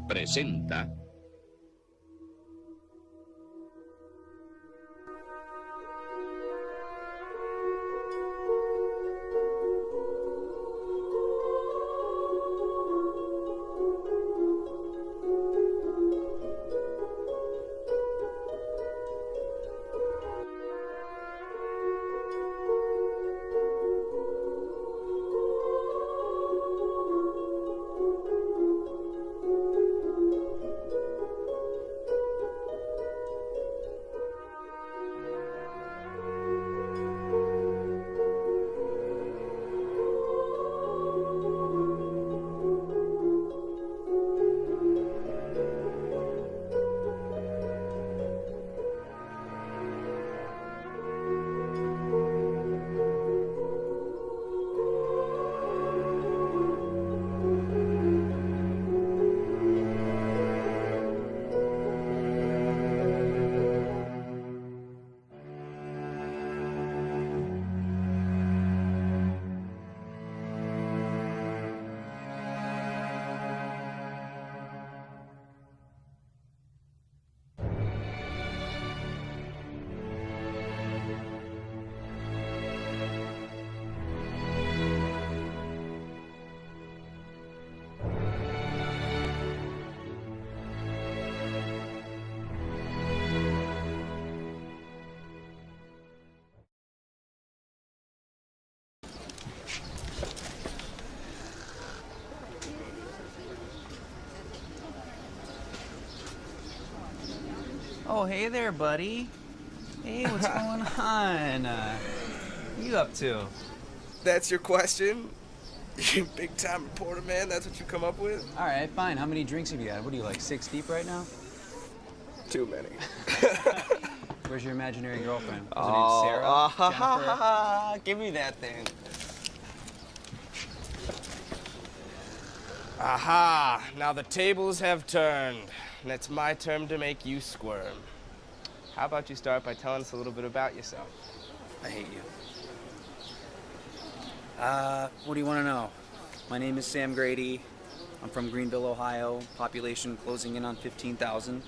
presenta Oh, hey there, buddy. Hey, what's going on? What you up to? That's your question? You big time reporter, man? That's what you come up with? All right, fine. How many drinks have you had? What are you, like 6 deep right now? Too many. Where's your imaginary girlfriend? Is her name Sarah? Jennifer? Give me that thing. Aha! Now the tables have turned, and it's my turn to make you squirm. How about you start by telling us a little bit about yourself? I hate you. What do you want to know? My name is Sam Grady. I'm from Greenville, Ohio. Population closing in on 15,000.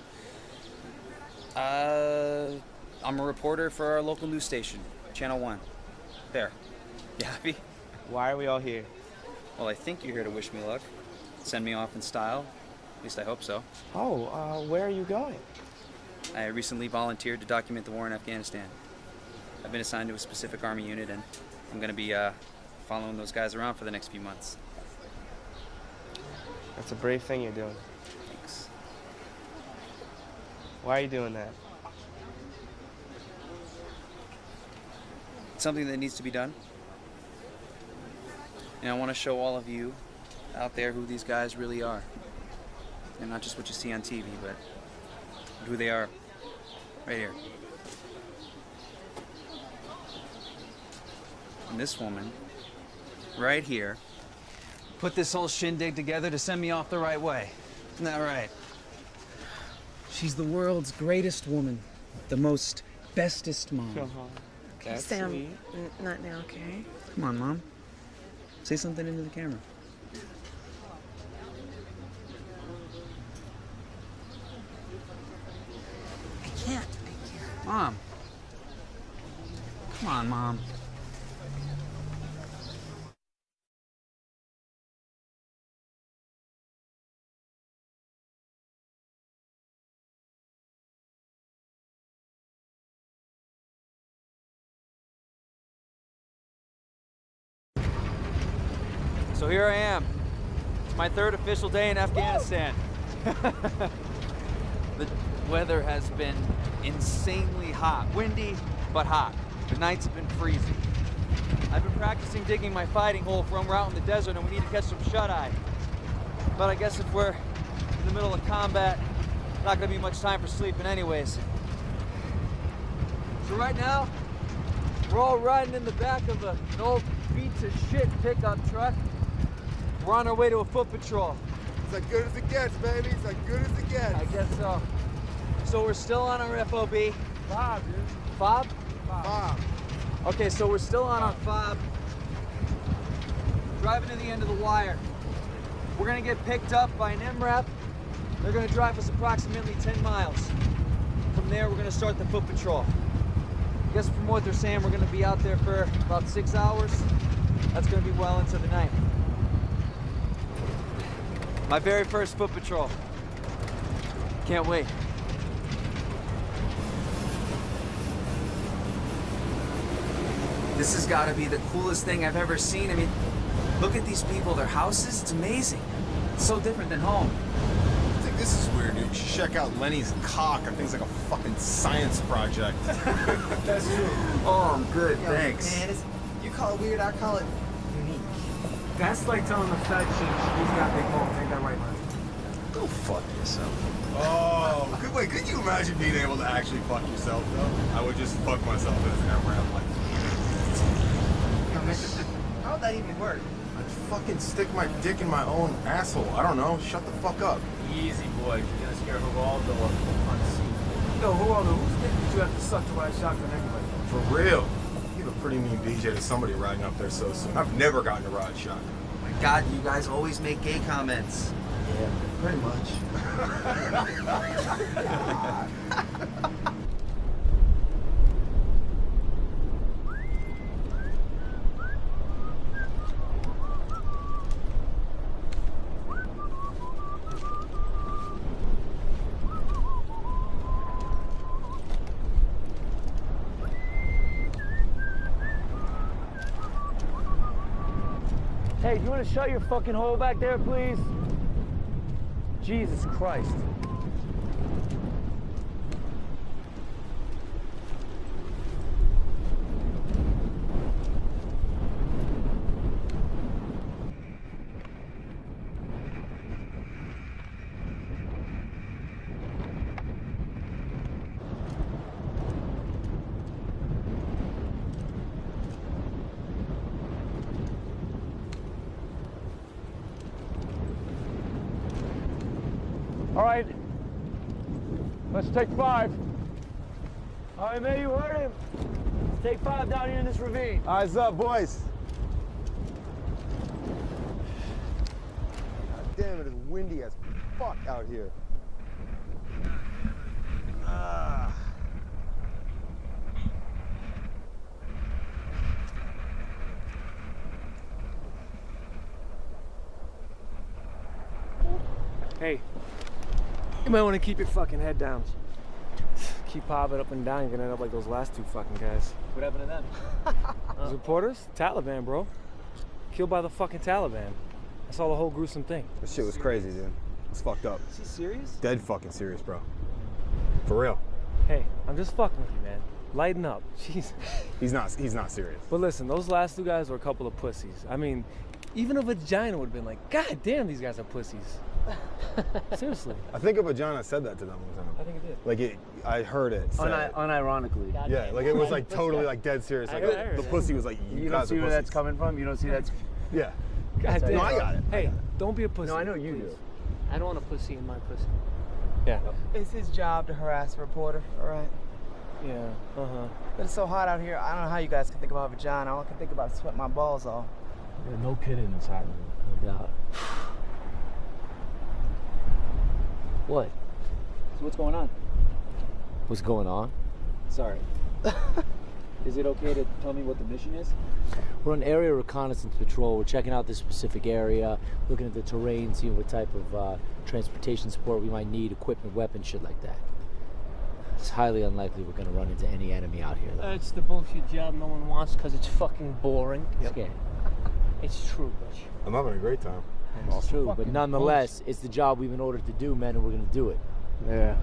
I'm a reporter for our local news station, Channel 1. There. You happy? Why are we all here? Well, I think you're here to wish me luck. Send me off in style. At least I hope so. Oh, where are you going? I recently volunteered to document the war in Afghanistan. I've been assigned to a specific Army unit, and I'm going to be following those guys around for the next few months. That's a brave thing you're doing. Thanks. Why are you doing that? It's something that needs to be done. And I want to show all of you out there who these guys really are. And not just what you see on TV, but who they are right here. And this woman, right here, put this whole shindig together to send me off the right way. Isn't that right? She's the world's greatest woman, the most bestest mom. Okay, Sam, not now, okay? Come on, Mom. Say something into the camera. I can't. Mom. Come on, Mom. So here I am. It's my third official day in Afghanistan. The weather has been insanely hot. Windy, but hot. The nights have been freezing. I've been practicing digging my fighting hole for when we're out in the desert and we need to catch some shut-eye. But I guess if we're in the middle of combat, not gonna be much time for sleeping anyways. So right now, we're all riding in the back of an old beat-to-shit pickup truck. We're on our way to a foot patrol. It's as good as it gets, baby. It's as good as it gets. I guess so. So we're still on our FOB. Bob, dude. Fob? Bob. Okay, so we're still on our fob. Driving to the end of the wire. We're gonna get picked up by an MREP They're gonna drive us approximately 10 miles. From there, we're gonna start the foot patrol. I guess from what they're saying, we're gonna be out there for about 6 hours. That's gonna be well into the night. My very first foot patrol. Can't wait. This has got to be the coolest thing I've ever seen. I mean, look at these people, their houses, it's amazing. It's so different than home. I think this is weird, dude. You should check out Lenny's cock. I think it's like a fucking science project. That's true. Oh, I'm good, thanks. Man, you call it weird, I call it unique. That's like telling the fat chick she's got big balls. Ain't that right, man? Go fuck yourself. Oh, wait, could you imagine being able to actually fuck yourself, though? I would just fuck myself as an around like. How would that even work? I'd fucking stick my dick in my own asshole. I don't know. Shut the fuck up. Easy, boy. You're gonna scare Geraldo on scene. Yo, whose dick did you have to suck to ride shotgun anyway? For real. You have a pretty mean BJ to somebody riding up there so soon. I've never gotten to ride shotgun. Oh my God, you guys always make gay comments. Yeah, pretty much. Hey, do you want to shut your fucking hole back there, please? Jesus Christ. All right, let's take 5. All right, man, you heard him. Let's take 5 down here in this ravine. Eyes up, boys. God damn it, it's windy as fuck out here. Hey, you might want to keep your fucking head down. Keep popping up and down, you're gonna end up like those last 2 fucking guys. What happened to them? Those reporters? Taliban, bro. Killed by the fucking Taliban. I saw the whole gruesome thing. This shit was crazy, dude. It's fucked up. Is he serious? Dead fucking serious, bro. For real. Hey, I'm just fucking with you, man. Lighten up. Jeez. He's not serious. But listen, those last 2 guys were a couple of pussies. I mean, even a vagina would have been like, God damn, these guys are pussies. Seriously. I think a vagina said that to them one time. I think it did. Like I heard it. Said. Unironically. Yeah, like it was like totally like dead serious. Like the pussy was like, You don't guys see are where that's pussies. coming from? You don't see that's... Yeah. God damn. No, I got it. Hey, don't be a pussy. No, I know you do. I don't want a pussy in my pussy. Yeah. It's his job to harass a reporter, all right? Yeah. Uh-huh. But it's so hot out here, I don't know how you guys can think about vagina. All I can think about is sweat my balls off. Yeah, no kidding, it's hot. No doubt. What? So what's going on? What's going on? Sorry. Is it okay to tell me what the mission is? We're on area reconnaissance patrol. We're checking out this specific area, looking at the terrain, seeing what type of transportation support we might need, equipment, weapons, shit like that. It's highly unlikely we're going to run into any enemy out here, though. It's the bullshit job no one wants because it's fucking boring. Scared. It's true, Butch. I'm having a great time. It's true, but nonetheless, it's the job we've been ordered to do, man, and we're going to do it. Yeah.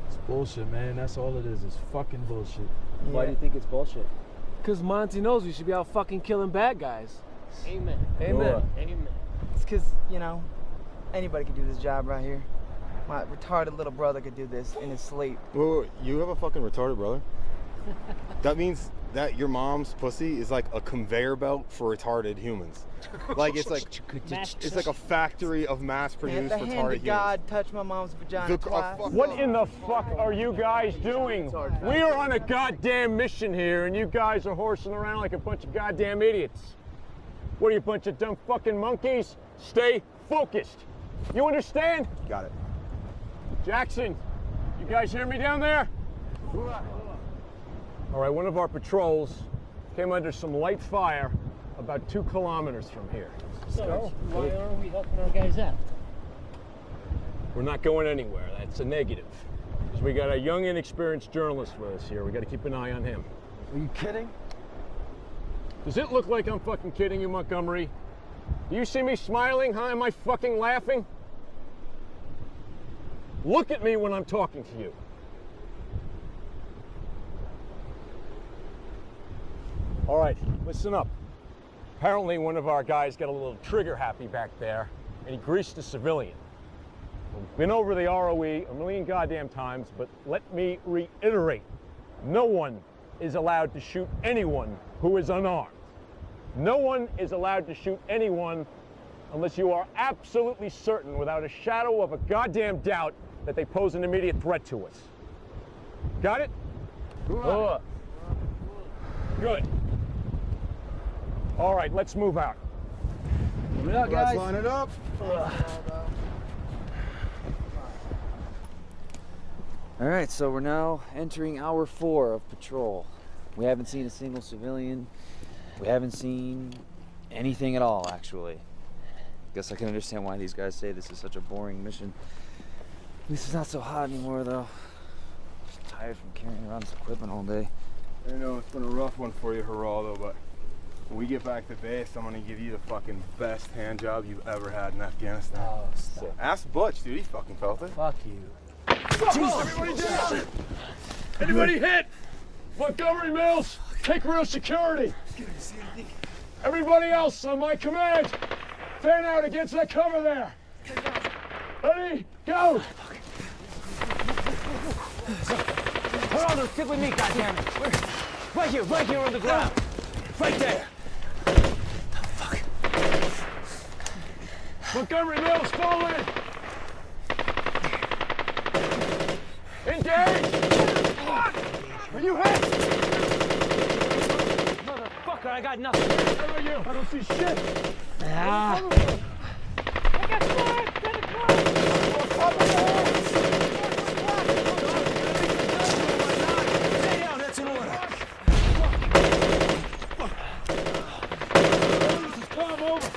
It's bullshit, man. That's all it is. It's fucking bullshit. Why do you think it's bullshit? Because Monty knows we should be out fucking killing bad guys. Amen. Amen. Amen. It's because, you know, anybody could do this job right here. My retarded little brother could do this in his sleep. Wait, you have a fucking retarded brother? That means that your mom's pussy is like a conveyor belt for retarded humans. Like it's like a factory of mass-produced Man, the hand retarded of God touched my mom's vagina twice. What in the fuck are you guys doing? We are on a goddamn mission here, and you guys are horsing around like a bunch of goddamn idiots. What are you, a bunch of dumb fucking monkeys? Stay focused. You understand? Got it. Jackson, you guys hear me down there? All right, one of our patrols came under some light fire about 2 kilometers from here. So, why aren't we helping our guys out? We're not going anywhere. That's a negative. Because we got a young, inexperienced journalist with us here. We got to keep an eye on him. Are you kidding? Does it look like I'm fucking kidding you, Montgomery? Do you see me smiling? Huh? Am I fucking laughing? Look at me when I'm talking to you. All right, listen up. Apparently one of our guys got a little trigger happy back there, and he greased a civilian. We've been over the ROE a million goddamn times, but let me reiterate, no one is allowed to shoot anyone who is unarmed. No one is allowed to shoot anyone unless you are absolutely certain, without a shadow of a goddamn doubt, that they pose an immediate threat to us. Got it? Good. All right, let's move out. Let's line it up. All right, so we're now entering hour 4 of patrol. We haven't seen a single civilian. We haven't seen anything at all, actually. Guess I can understand why these guys say this is such a boring mission. At least it's not so hot anymore, though. Just tired from carrying around this equipment all day. I know it's been a rough one for you, Geraldo, but when we get back to base, I'm gonna give you the fucking best hand job you've ever had in Afghanistan. Oh, stop. Ask Butch, dude. He fucking felt it. Fuck you. Everybody down! Anybody hit? Montgomery Mills, take real security. Everybody else on my command, fan out against that cover there. Ready? Go! Hold on, stick with me, goddammit. Right here on the ground. Right there. Montgomery Mills, fall in. Engage! Are you hit? Motherfucker, I got nothing. Where are you? I don't see shit. Ah. I got flagged. Stay down, that's an order. This is calm over.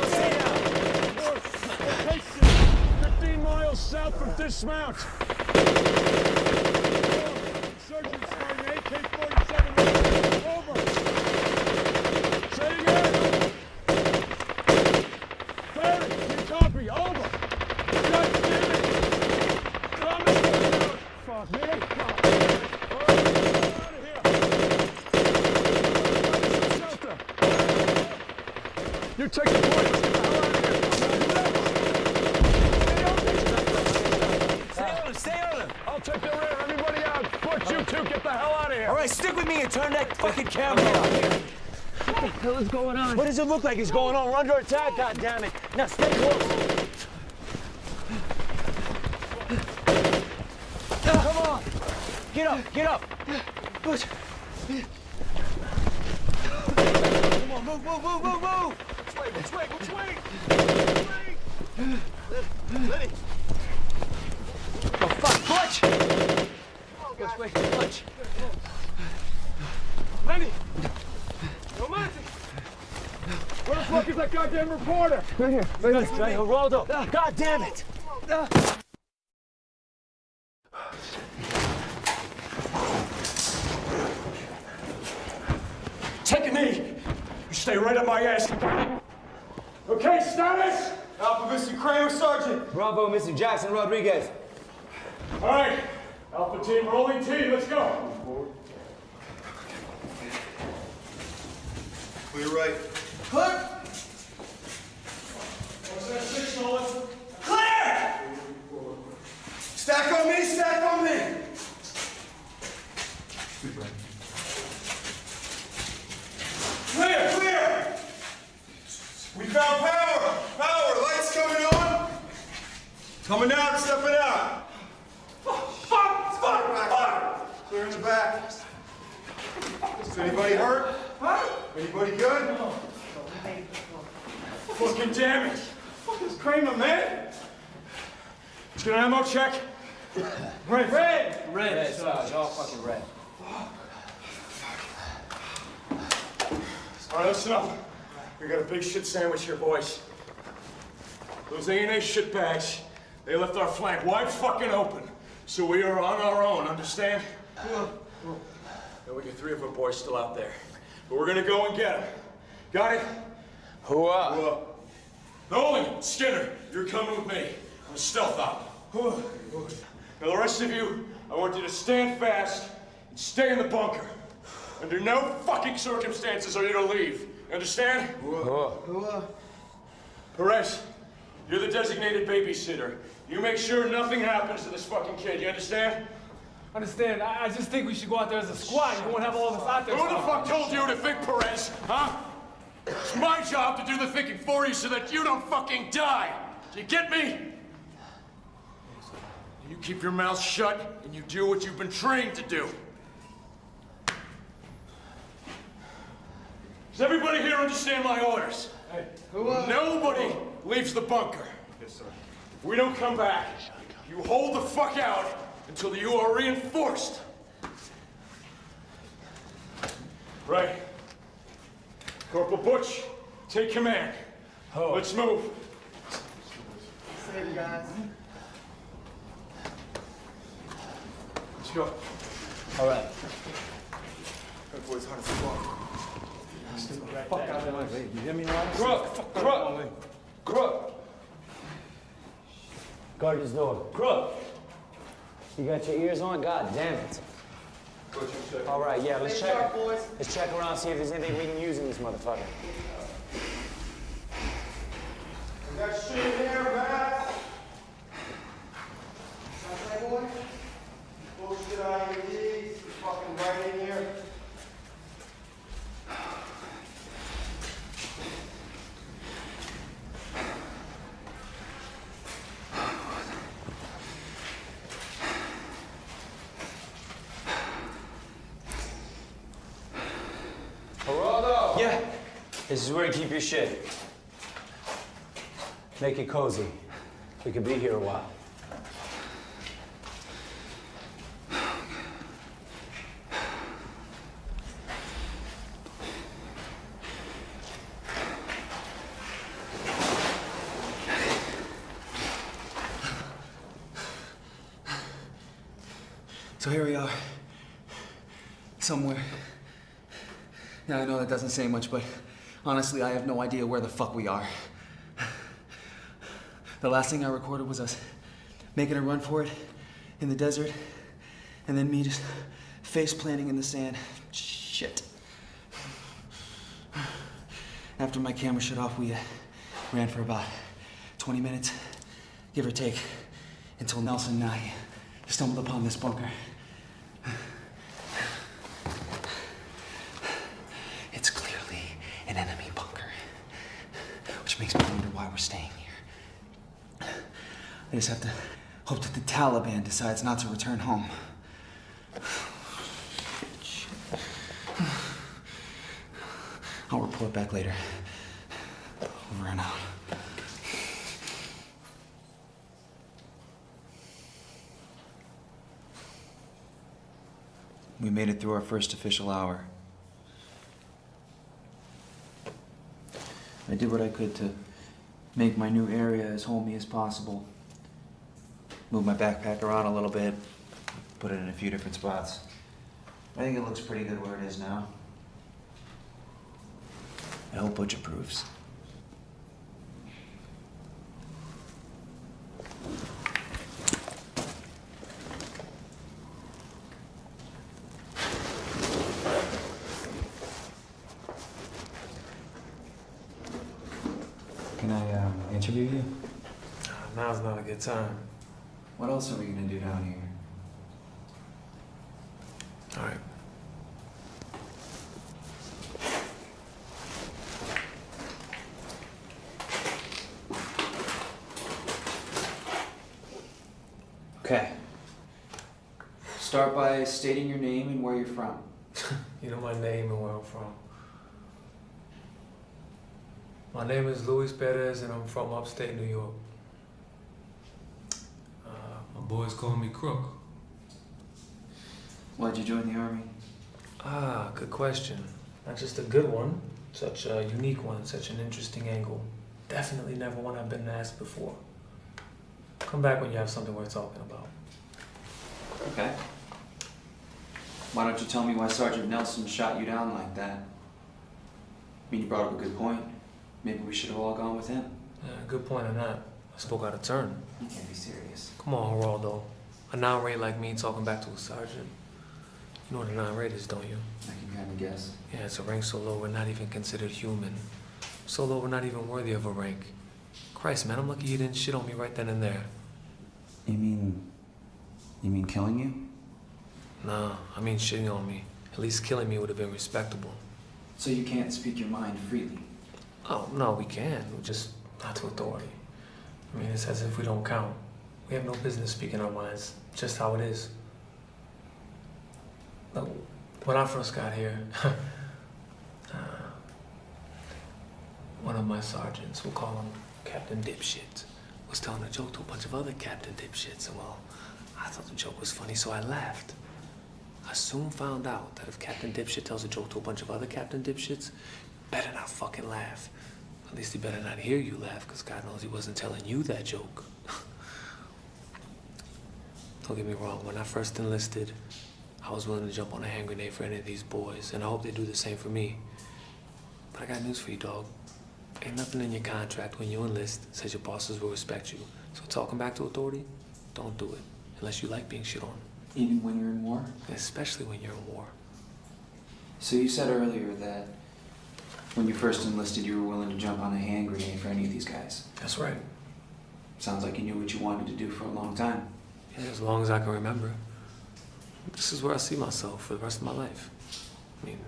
Stay down. Location 15 miles south from dismount. Sergeant firing AK-47. Over. Say again. Barry, you copy. Over. God damn it. Thomas, fuck me. Out of here. You take the point. Let's get the hell out of here. Stay on him. I'll take the rear. Everybody out. Butch, you two, get the hell out of here. All right, stick with me and turn that fucking camera on. What the hell is going on? What does it look like is going on? We're under attack, goddammit. Now stay close. Come on. Get up, get up. Push. Come on, move. Which way? Let it. Oh, fuck, Butch! Which way, Butch? Lenny! No, Monty! Where the fuck is that goddamn reporter? Right here. Geraldo. God damn it! Take a knee! You stay right on my ass. Okay, status! Alpha missing Kramer, Sergeant. Bravo, missing Jackson Rodriguez. All right, Alpha team, rolling T, let's go. Clear right. Clear! What's that signal? Clear! Stack on me. Clear! We found power, lights coming on. Coming out, stepping out. Fuck! Clear in the back. Is anybody hurt? Anybody good? Fucking damn it! Fuck is Kramer, man? Let's get an ammo check. Red. Red, Sarge, all fucking red. All right, listen up. We got a big shit sandwich here, boys. Those A&A shitbags, they left our flank wide fucking open. So we are on our own, understand? And we got 3 of our boys still out there. But we're gonna go and get them. Got it? Hooah. Nolan, Skinner, you're coming with me. I'm stealth out. Now the rest of you, I want you to stand fast and stay in the bunker. Under no fucking circumstances are you to leave. You understand? Perez, you're the designated babysitter. You make sure nothing happens to this fucking kid. You understand? Understand. I just think we should go out there as a squad. You won't have all of us out there. Who the fuck told you to think, Perez? Huh? It's my job to do the thinking for you so that you don't fucking die. Do you get me? You keep your mouth shut and you do what you've been trained to do. Does everybody here understand my orders? Hey, nobody leaves the bunker. Yes, sir. If we don't come back, you hold the fuck out until you are reinforced. Right. Corporal Butch, take command. Let's move. Save you guys. Let's go. All right. That boy's hard as fuck. Fuck out of my way. You hear me, Ron? Crook! Guard his door. Crook! You got your ears on? God damn it. All right, yeah, let's check. Let's check around, see if there's anything we can use in this motherfucker. We got shit in there, man. Something, boy? Bullshit IEDs. Fucking right in here. Yeah, this is where you keep your shit. Make it cozy. We could be here a while. So here we are. Somewhere. Now, I know that doesn't say much, but honestly, I have no idea where the fuck we are. The last thing I recorded was us making a run for it in the desert, and then me just face planting in the sand. Shit. After my camera shut off, we ran for about 20 minutes, give or take, until Nelson and I stumbled upon this bunker. It's clearly an enemy bunker, which makes me wonder why we're staying here. I just have to hope that the Taliban decides not to return home. Shit. I'll report back later. Over and out. We made it through our first official hour. I did what I could to make my new area as homey as possible. Moved my backpack around a little bit, put it in a few different spots. I think it looks pretty good where it is now. I hope Butch approves. Can I interview you? Now's not a good time. What else are we gonna do down here? All right. Okay. Start by stating your name and where you're from. You know my name and where I'm from. My name is Luis Perez, and I'm from upstate New York. My boys call me Crook. Why'd you join the Army? Ah, good question. Not just a good one, such a unique one, such an interesting angle. Definitely never one I've been asked before. Come back when you have something worth talking about. Okay. Why don't you tell me why Sergeant Nelson shot you down like that? I mean, you brought up a good point. Maybe we should have all gone with him. Yeah, good point or not. I spoke out of turn. You can't be serious. Come on, Geraldo. A non-rate like me talking back to a sergeant. You know what a non-rate is, don't you? I can kind of guess. Yeah, it's a rank so low we're not even considered human. So low we're not even worthy of a rank. Christ, man, I'm lucky you didn't shit on me right then and there. You mean killing you? Nah, I mean shitting on me. At least killing me would have been respectable. So you can't speak your mind freely? Oh, no, we can. We're just not to authority. I mean, it's as if we don't count. We have no business speaking our minds. Just how it is. Look, when I first got here, one of my sergeants, we'll call him Captain Dipshit, was telling a joke to a bunch of other Captain Dipshits, and well, I thought the joke was funny, so I laughed. I soon found out that if Captain Dipshit tells a joke to a bunch of other Captain Dipshits, better not fucking laugh. At least he better not hear you laugh, because God knows he wasn't telling you that joke. Don't get me wrong, when I first enlisted, I was willing to jump on a hand grenade for any of these boys, and I hope they do the same for me. But I got news for you, dog. Ain't nothing in your contract when you enlist that says your bosses will respect you. So talking back to authority, don't do it, unless you like being shit on. Even when you're in war? Especially when you're in war. So you said earlier that when you first enlisted, you were willing to jump on a hand grenade for any of these guys. That's right. Sounds like you knew what you wanted to do for a long time. Yeah, as long as I can remember. This is where I see myself for the rest of my life. I mean,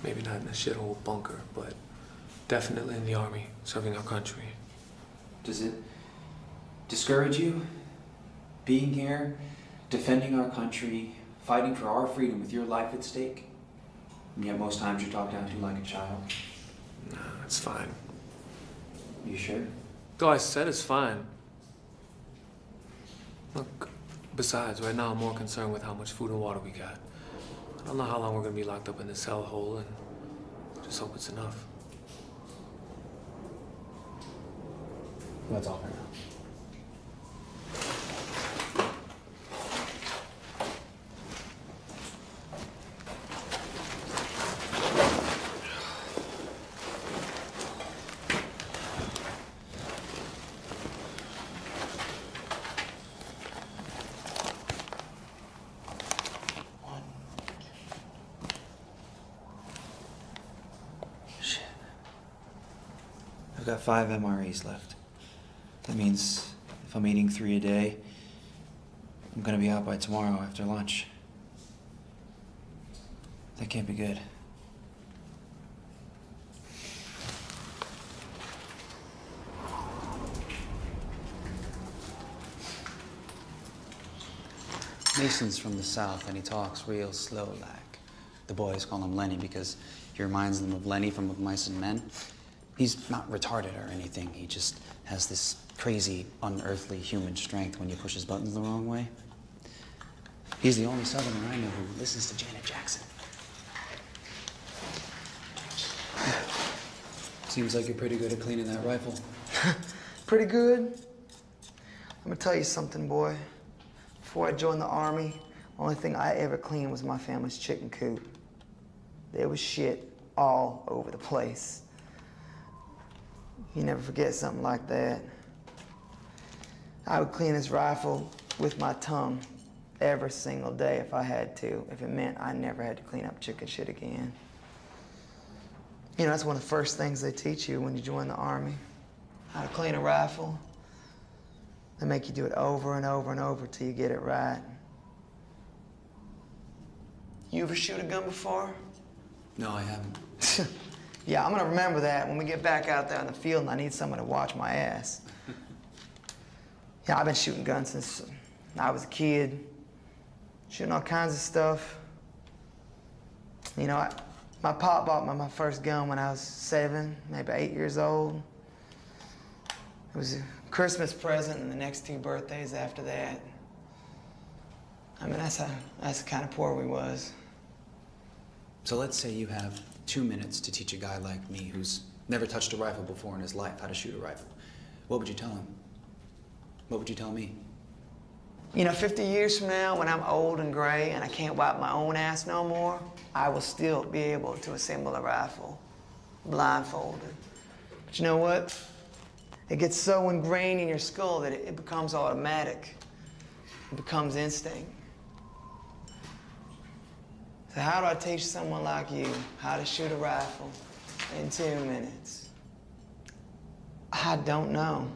maybe not in a shithole bunker, but definitely in the Army, serving our country. Does it discourage you? Being here, defending our country, fighting for our freedom with your life at stake? And yet most times you're talked down to like a child. Nah, it's fine. You sure? Though I said it's fine. Look, besides, right now I'm more concerned with how much food and water we got. I don't know how long we're gonna be locked up in this hellhole, and just hope it's enough. That's all for now. I've got 5 MREs left. That means if I'm eating 3 a day, I'm gonna be out by tomorrow after lunch. That can't be good. Mason's from the South and he talks real slow like. The boys call him Lenny because he reminds them of Lenny from Of Mice and Men. He's not retarded or anything. He just has this crazy, unearthly human strength when you push his buttons the wrong way. He's the only Southerner I know who listens to Janet Jackson. Seems like you're pretty good at cleaning that rifle. Pretty good? Let me tell you something, boy. Before I joined the Army, the only thing I ever cleaned was my family's chicken coop. There was shit all over the place. You never forget something like that. I would clean this rifle with my tongue every single day if I had to, if it meant I never had to clean up chicken shit again. You know, that's one of the first things they teach you when you join the Army. How to clean a rifle. They make you do it over and over and over till you get it right. You ever shoot a gun before? No, I haven't. Yeah, I'm gonna remember that when we get back out there in the field and I need someone to watch my ass. Yeah, I've been shooting guns since I was a kid. Shooting all kinds of stuff. You know, My pop bought me my first gun when I was 7, maybe 8 years old. It was a Christmas present and the next 2 birthdays after that. I mean, that's the kind of poor we was. So let's say you have 2 minutes to teach a guy like me who's never touched a rifle before in his life how to shoot a rifle. What would you tell him? What would you tell me? You know, 50 years from now, when I'm old and gray and I can't wipe my own ass no more, I will still be able to assemble a rifle, blindfolded. But you know what? It gets so ingrained in your skull that it becomes automatic. It becomes instinct. So how do I teach someone like you how to shoot a rifle in 2 minutes? I don't know.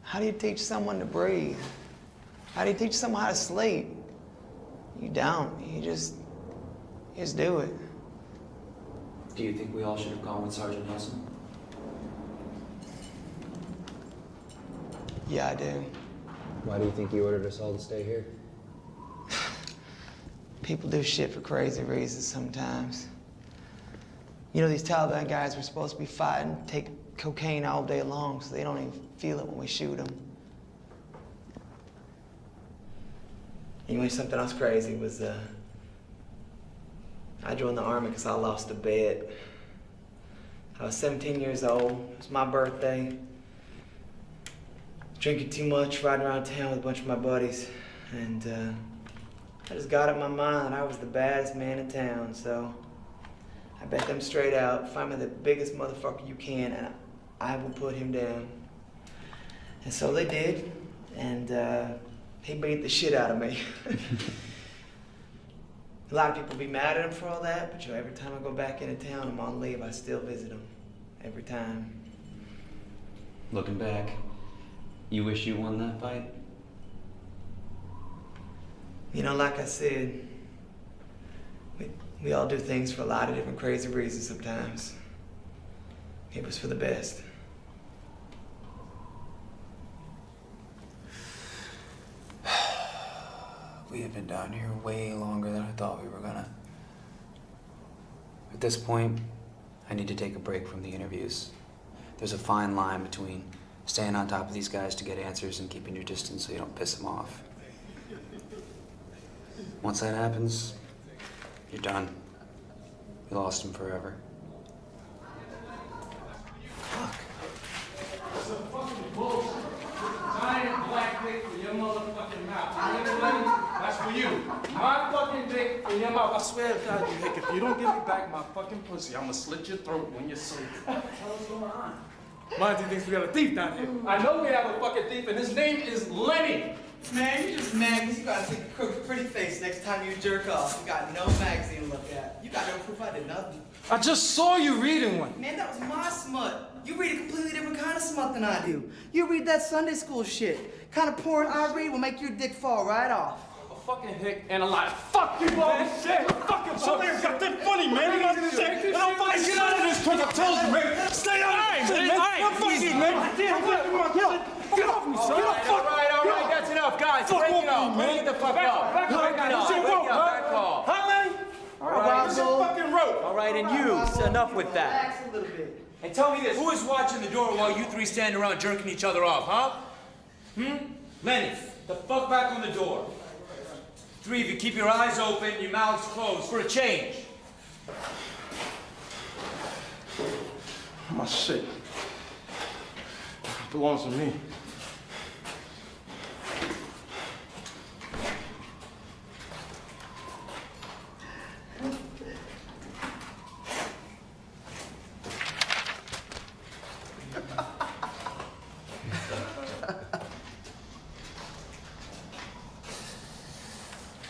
How do you teach someone to breathe? How do you teach someone how to sleep? You don't. You just do it. Do you think we all should have gone with Sergeant Nelson? Yeah, I do. Why do you think he ordered us all to stay here? People do shit for crazy reasons sometimes. You know, these Taliban guys were supposed to be fighting, take cocaine all day long, so they don't even feel it when we shoot them. You know, something else crazy was, I joined the Army because I lost a bet. I was 17 years old. It was my birthday. Drinking too much, riding around town with a bunch of my buddies. And I just got it in my mind that I was the baddest man in town, so I bet them straight out, find me the biggest motherfucker you can, and I will put him down. And so they did, and he beat the shit out of me. A lot of people be mad at him for all that, but you know, every time I go back into town, I'm on leave, I still visit him. Every time. Looking back, you wish you won that fight? You know, like I said, we all do things for a lot of different crazy reasons sometimes. It was for the best. We have been down here way longer than I thought we were gonna. At this point, I need to take a break from the interviews. There's a fine line between staying on top of these guys to get answers and keeping your distance so you don't piss them off. Once that happens, you're done. You lost them forever. Giant black dick for your motherfucking mouth. You hear me, lady? That's for you. My fucking dick in your mouth. I swear to God, you hick, if you don't give me back my fucking pussy, I'm gonna slit your throat when you're sober. What the hell is going on? Monty thinks we got a thief down here. I know we have a fucking thief, and his name is Lenny. Man, you're just mad because you gotta take a crooked pretty face next time you jerk off. You got no magazine to look at. You got no proof I did nothing. I just saw you reading one. Man, that was my smut. You read a completely different kind of smut than I do. You read that Sunday school shit. Kind of porn I read will make your dick fall right off. A fucking hick and a lie. Fuck you, man. Shit. Fucking somebody's got that funny, man. You got this shit. And I'm fucking get out of this quick. I told you, man. Stay out of this, man. I'm fucking, man. Get off me, son. All right. That's enough, guys. Break it up. Break the fuck up. Break it up. Back off. Huh, man? All right, This is fucking rope. All right, and you, enough with that. Relax a little bit. And tell me this, who is watching the door while you three stand around jerking each other off, huh? Lenny, the fuck back on the door. Three of you, keep your eyes open, your mouths closed for a change. My shit belongs to me.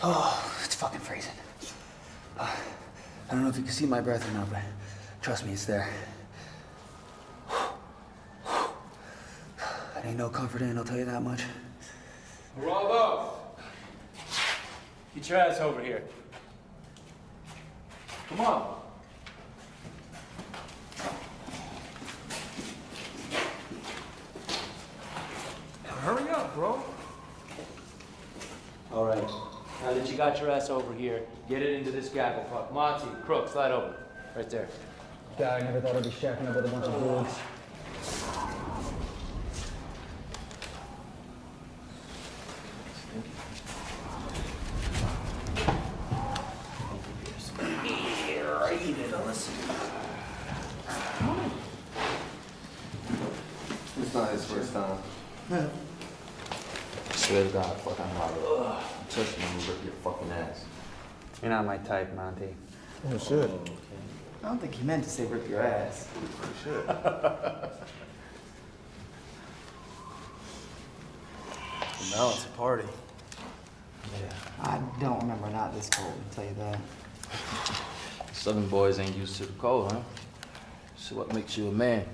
Oh, it's fucking freezing. I don't know if you can see my breath or not, but trust me, it's there. It ain't no comfort in, I'll tell you that much. Geraldo, get your ass over here. Come on. Hurry up, bro. All right. How did you got your ass over here. Get it into this gaggle puck. Monty, Crook, slide over. Right there. God, I never thought I'd be shacking up with a bunch of dudes. It's not his first time. Swear to God, fuck, I'm out. Touch me and rip your fucking ass. You're not my type, Monty. Oh, shit. I don't think he meant to say rip your ass. Oh, shit. Now it's a party. I don't remember not this cold, I'll tell you that. Southern boys ain't used to the cold, huh? So what makes you a man?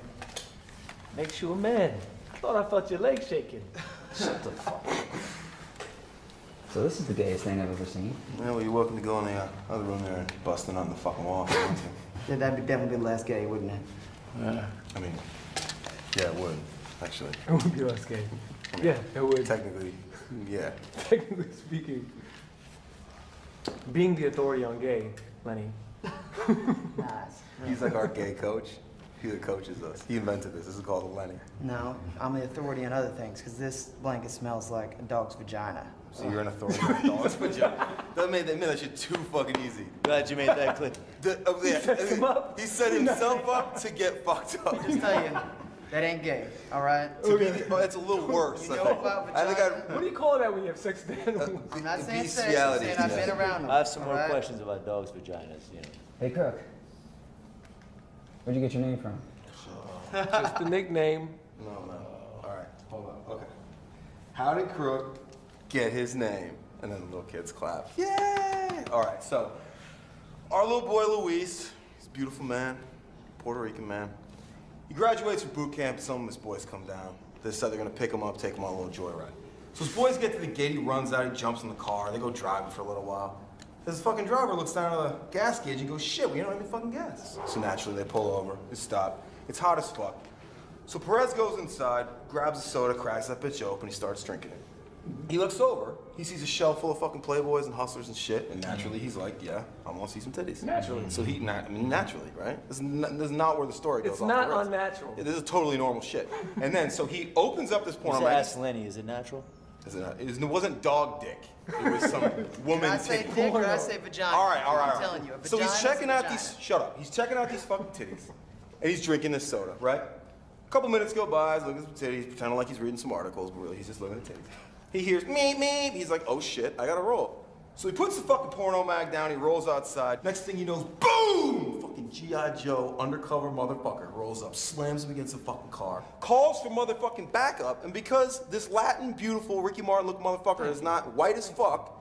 Makes you a man. I thought I felt your legs shaking. Shut the fuck up. So this is the gayest thing I've ever seen. Yeah, well, you're welcome to go in the other room there and busting on the fucking wall if you want to. Yeah, that'd be definitely less gay, wouldn't it? Yeah. I mean, yeah, it would, actually. It would be less gay. Yeah, it would. Technically, yeah. Technically speaking. Being the authority on gay, Lenny. Nice. He's like our gay coach. He that coaches us. He invented this. This is called a Lenny. No, I'm the authority on other things, because this blanket smells like a dog's vagina. So you're an authority on dogs' vagina. That made that shit too fucking easy. Glad you made that clear. He set himself up to get fucked up. Just tell you, that ain't gay, all right? It's a little worse. You know about vagina? What do you call that when you have sex with animals? I'm not saying sex, I'm saying I've been around them. I have some all more right? questions about dogs' vaginas, you know. Hey, Crook. Where'd you get your name from? Just the nickname. No. All right, hold on. Okay. How did Crook get his name? And then the little kids clap. Yay! All right, so our little boy Luis, he's a beautiful man, Puerto Rican man. He graduates from boot camp. Some of his boys come down. They said they're gonna pick him up, take him on a little joyride. So his boys get to the gate. He runs out. He jumps in the car. They go driving for a little while. This fucking driver looks down at the gas gauge and goes, "Shit, we don't have any fucking gas." So naturally, they pull over. They stop. It's hot as fuck. So Perez goes inside, grabs a soda, cracks that bitch open, he starts drinking it. He looks over, he sees a shelf full of fucking playboys and hustlers and shit, and naturally he's like, yeah, I want to see some titties. Naturally. So naturally, right? This is not where the story goes It's off not the rails. unnatural. Yeah, this is totally normal shit. And then, so he opens up this porno You magazine. ask Lenny, is it natural? It wasn't dog dick. It was some woman Did I say titty. dick or I say vagina? All right. I'm telling you, a So he's vagina's checking a out vagina. these. Shut up. He's checking out these fucking titties, and he's drinking this soda, right? A couple minutes go by. He's looking at some titties, pretending like he's reading some articles, but really he's just looking at titties. He hears meep meep. He's like, oh shit, I gotta roll. So he puts the fucking porno mag down. He rolls outside. Next thing he knows, boom! Fucking G.I. Joe undercover motherfucker rolls up, slams him against the fucking car, calls for motherfucking backup, and because this Latin beautiful Ricky Martin looking motherfucker is not white as fuck,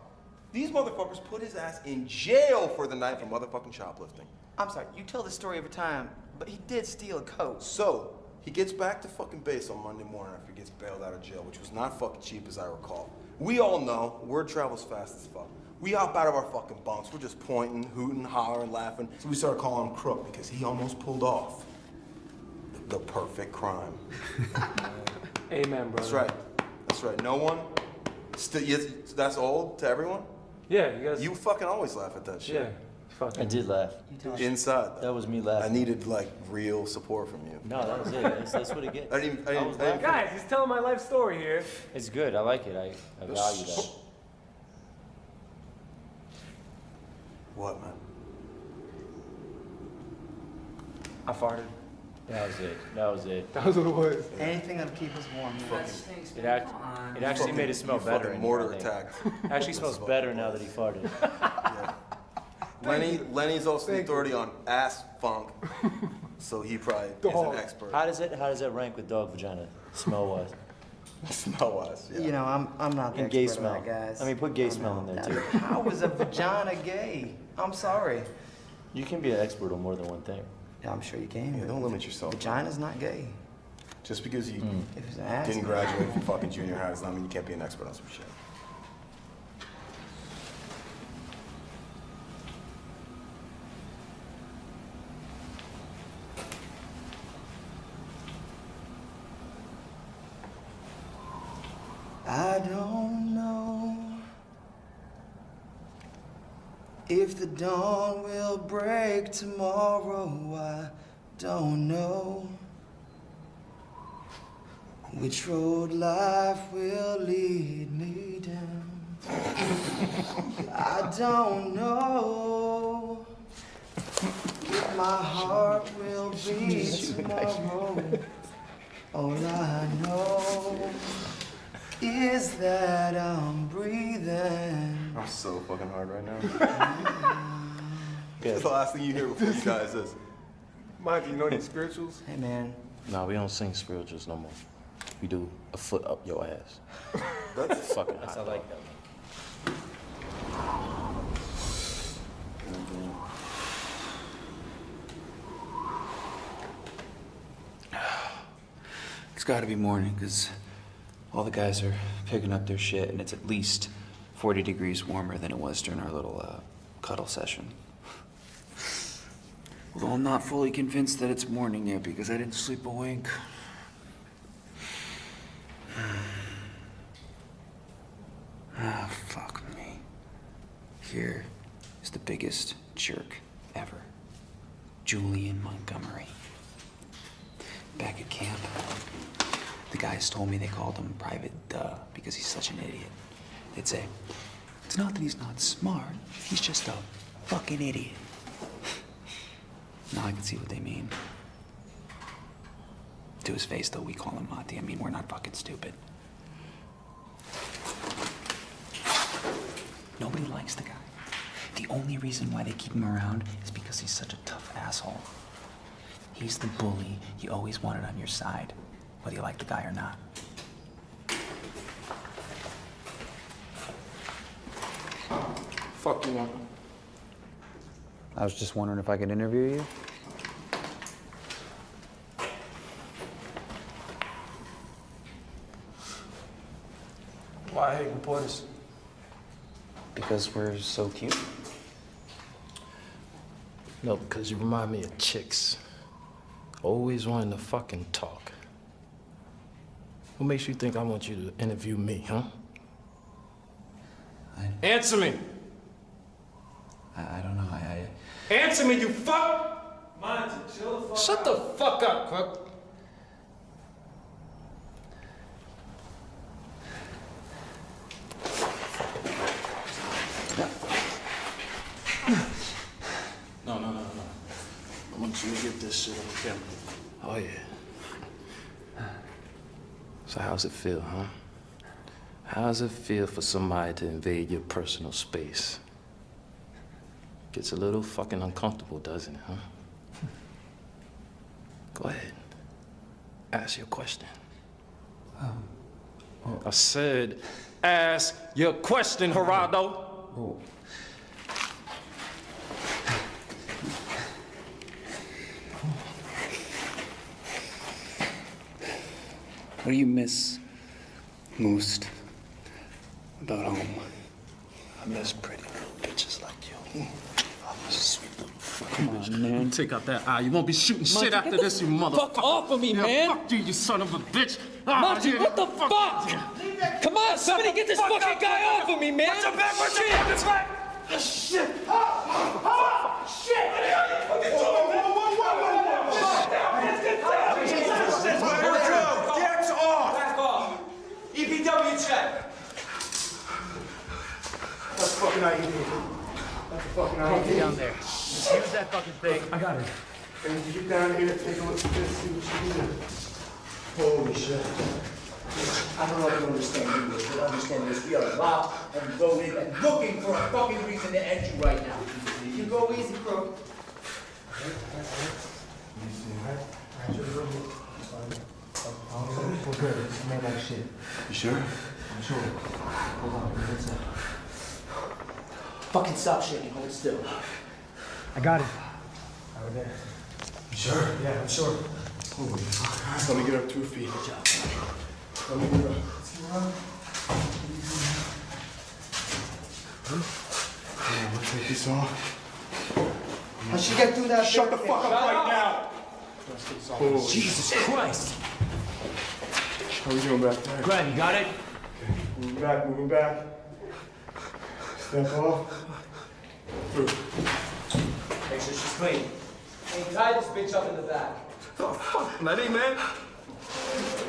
these motherfuckers put his ass in jail for the night for motherfucking shoplifting. I'm sorry, you tell this story every time, but he did steal a coat. So, he gets back to fucking base on Monday morning after he gets bailed out of jail, which was not fucking cheap as I recall. We all know, word travels fast as fuck. We hop out of our fucking bunks, we're just pointing, hooting, hollering, laughing. So we started calling him Crook because he almost pulled off the perfect crime. Amen, brother. That's right. That's right. No one? That's old to everyone? Yeah, you guys. You fucking always laugh at that shit. Yeah. Fucking. I did laugh. Inside, though. That was me laughing. I needed, like, real support from you. No, that was it. That's what it gets. I didn't Guys, he's telling my life story here. It's good. I like it. I value that. What, man? I farted. That was it. That was it. That was what it was. Anything that'll keep us warm. It actually made it smell better. Fucking in mortar here, I think. attack. It actually smells better now that he farted. Lenny's also the authority on ass funk, so he probably is an expert. How does that rank with dog vagina, smell-wise? Smell-wise, yeah. You know, I'm not the And gay expert smell. on that, guys. I mean, put gay smell in there, too. How is a vagina gay? I'm sorry. You can be an expert on more than one thing. Yeah, I'm sure you can. Yeah, don't limit yourself. Vagina's not gay. Just because you If it's an ass. didn't graduate from fucking junior high does not mean you can't be an expert on some shit. I don't know If the dawn will break tomorrow, I don't know. Which road life will lead me down. I don't know if my heart will beat tomorrow. All I know is that I'm breathing. I'm so fucking hard right now. It's the last thing you hear before you die is this. Mike, do you know any spirituals? Hey, man. Nah, we don't sing spirituals no more. We do a foot up your ass. That's fucking hot. I like that. It's gotta be morning, because all the guys are picking up their shit, and it's at least 40 degrees warmer than it was during our little cuddle session. Although I'm not fully convinced that it's morning yet, because I didn't sleep a wink. Ah, fuck me. Here is the biggest jerk ever. Julian Montgomery. Back at camp, the guys told me they called him Private Duh because he's such an idiot. They'd say, it's not that he's not smart, he's just a fucking idiot. Now I can see what they mean. To his face, though, we call him Monty. I mean, we're not fucking stupid. Nobody likes the guy. The only reason why they keep him around is because he's such a tough asshole. He's the bully you always wanted on your side, whether you like the guy or not. Fuck you, Uncle. I was just wondering if I could interview you. Why I hate reporters? Because we're so cute. No, because you remind me of chicks. Always wanting to fucking talk. What makes you think I want you to interview me, huh? Answer me. I don't know. Answer me, you fuck! Monty, chill the fuck Shut the fuck up, Crook. No. I want you to get this shit on camera. Oh, yeah. So how's it feel, huh? How's it feel for somebody to invade your personal space? Gets a little fucking uncomfortable, doesn't it, huh? Go ahead. Ask your question. I said, ask your question, Gerardo. Oh. What do you miss most about home? I miss pretty little bitches like you. I'm a sweet little fucking Come bitch. on, man. Take out that eye. You won't be shooting Monty, shit after get the this, you motherfucker. fuck off of me, Yeah, man. Fuck you, you son of a bitch. Monty, yeah, what the fuck? Come on, somebody get this fucking guy off of me, man. Watch your back, watch your back, that's right. Shit. Shit! What the hell you fucking doing, man? Get down! Get off! Back off. EPW check. That's fucking idea. That's a fucking idea. Down there. Use that fucking thing. I got it. And you get down here, take a look at this, see what you can do. Holy shit. I don't know if you understand English, but understand this. We are locked and loaded and looking for a fucking reason to end you right now. You go easy, Crook. We're good. It's made like shit. You sure? I'm sure. Hold on. What's that? Fucking stop shaking. Hold still. I got it. Over there. You sure? Yeah, I'm sure. Holy fuck. Let me get up 2 feet. Good job. Let me get up. Yeah, we'll take this off. How'd she get through that? Shut the fuck up right now! Oh, Jesus Christ! How are we doing back there? Grab, you got it? Okay, moving back. Step off. Make sure she's clean. Hey, tie this bitch up in the back. Oh, fuck, Lenny, man.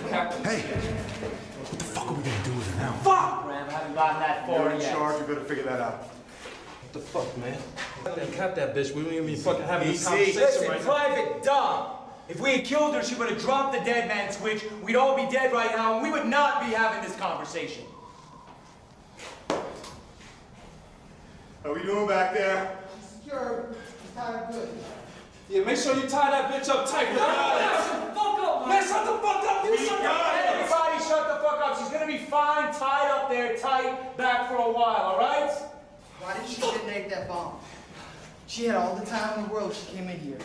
Hey, what the fuck are we gonna do with her now? Fuck! Graham, haven't gotten that far You're in yet. charge, we better figure that out. What the fuck, man? Cap that bitch. We don't even be fucking having this Easy. conversation Listen, right now. Private Dom. If we had killed her, she would have dropped the dead man switch. We'd all be dead right now, and we would not be having this conversation. How we doing back there? Secure. It's tied good. Yeah, make sure you tie that bitch up tight. Shut the fuck up, man. Shut the fuck up. You shut the fuck up. Everybody shut the fuck up. She's gonna be fine, tied up there, tight, back for a while, all right? Why didn't she detonate that bomb? She had all the time in the world she came in here.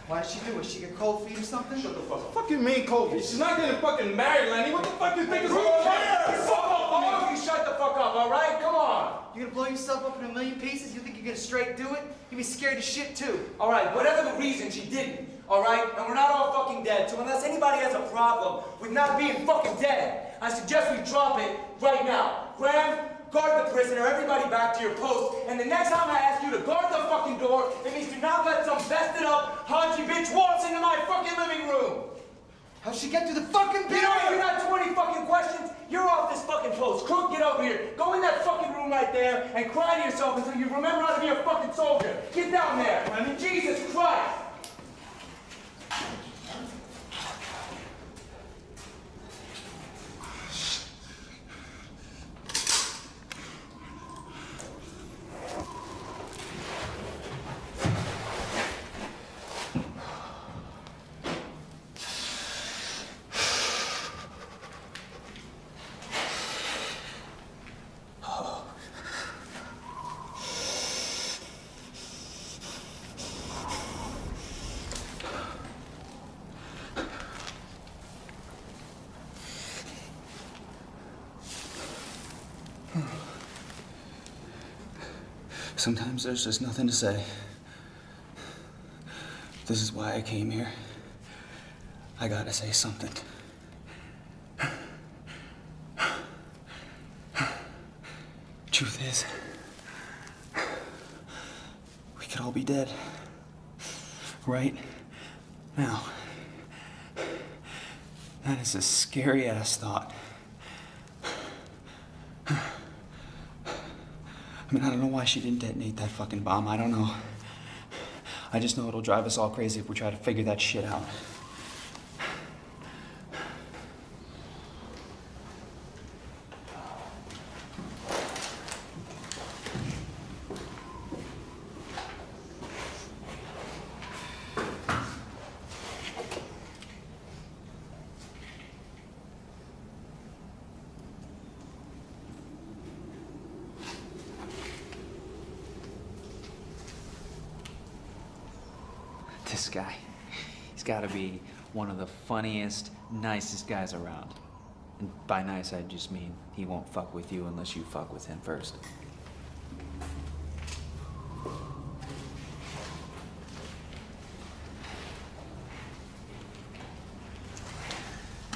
Why did she do it? She get cold feet or something? Shut the fuck up. Fuck you mean, Kobe? She's not getting fucking married, Lenny. What the fuck you think is going on? Fuck up, all of you shut the fuck up, all right? Come on. You're gonna blow yourself up in a million pieces? You think you're gonna straight do it? You'd be scared as shit too. All right, whatever the reason, she didn't, all right? And we're not all fucking dead, so unless anybody has a problem with not being fucking dead, I suggest we drop it right now. Graham, guard the prisoner, everybody back to your post, and the next time I ask you to guard the fucking door, it means do not let some bested up, haunty bitch waltz into my fucking living room. How'd she get through the fucking You know, barrier? you got 20 fucking questions? You're off this fucking post. Crook, get over here. Go in that fucking room right there and cry to yourself until you remember how to be a fucking soldier. Get down there. I mean, Jesus Christ. Sometimes there's just nothing to say. This is why I came here. I gotta say something. Truth is, we could all be dead. Right now. That is a scary ass thought. I mean, I don't know why she didn't detonate that fucking bomb. I don't know. I just know it'll drive us all crazy if we try to figure that shit out. This guy, he's got to be one of the funniest, nicest guys around. And by nice, I just mean he won't fuck with you unless you fuck with him first.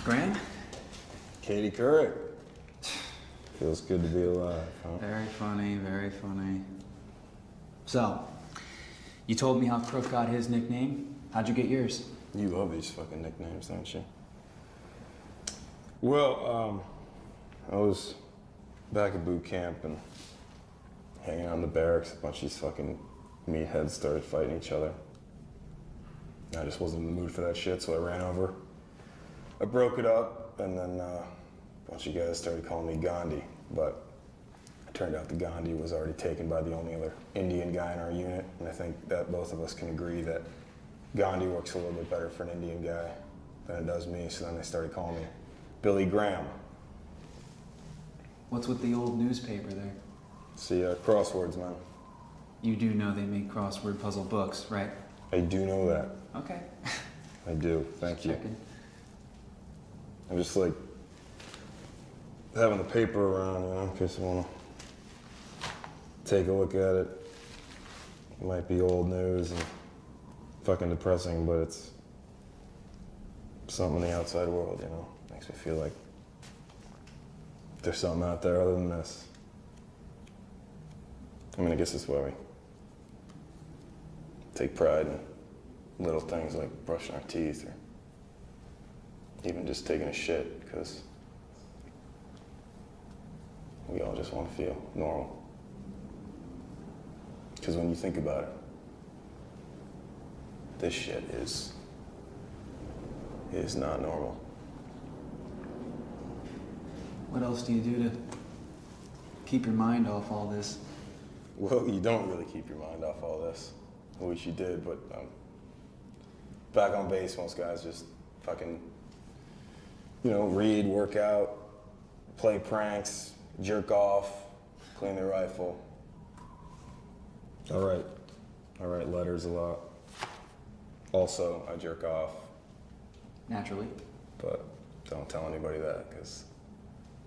Graham? Katie Couric. Feels good to be alive, huh? Very funny, very funny. So, you told me how Crook got his nickname. How'd you get yours? You love these fucking nicknames, don't you? Well, I was back at boot camp and hanging out in the barracks. A bunch of these fucking meatheads started fighting each other. I just wasn't in the mood for that shit, so I ran over. I broke it up, and then a bunch of guys started calling me Gandhi, but it turned out the Gandhi was already taken by the only other Indian guy in our unit, and I think that both of us can agree that Gandhi works a little bit better for an Indian guy than it does me, so then they started calling me Billy Graham. What's with the old newspaper there? See, crosswords, man. You do know they make crossword puzzle books, right? I do know that. Okay. I do, thank you. Checking. I'm just like having the paper around, you know, in case I want to take a look at it. It might be old news and fucking depressing, but it's something in the outside world, you know. Makes me feel like there's something out there other than this. I mean, I guess it's why we take pride in little things like brushing our teeth or even just taking a shit, because we all just want to feel normal. Because when you think about it, this shit is not normal. What else do you do to keep your mind off all this? Well, you don't really keep your mind off all this. I wish you did, but back on base, most guys just fucking, read, work out, play pranks, jerk off, clean their rifle. I write letters a lot. Also, I jerk off. Naturally. But don't tell anybody that, because...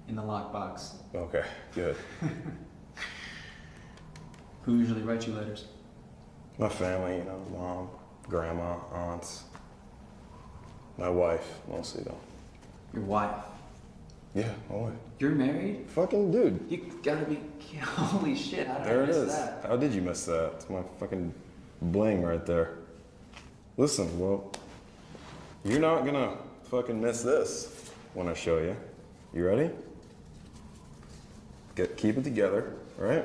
In the lockbox. Okay, good. Who usually writes you letters? My family, mom, grandma, aunts. My wife, mostly, though. Your wife? Yeah, my wife. You're married? Fucking dude. You gotta be... Holy shit, how did There I it miss is. that? How did you miss that? It's my fucking bling right there. Listen, well, you're not gonna fucking miss this when I show you. You ready? Keep it together, right?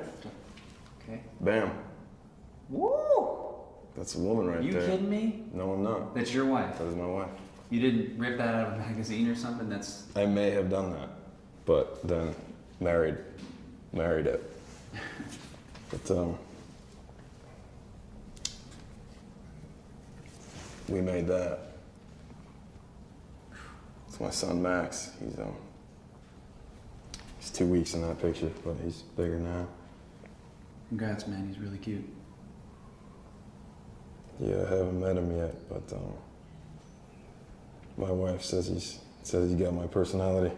Okay. Bam. Woo! That's a woman right You there. kidding me? No, I'm not. That's your wife? That is my wife. You didn't rip that out of a magazine or something? That's... I may have done that, but then married it. But we made that. It's my son Max. He's 2 weeks in that picture, but he's bigger now. Congrats, man. He's really cute. Yeah, I haven't met him yet, but my wife says he's got my personality.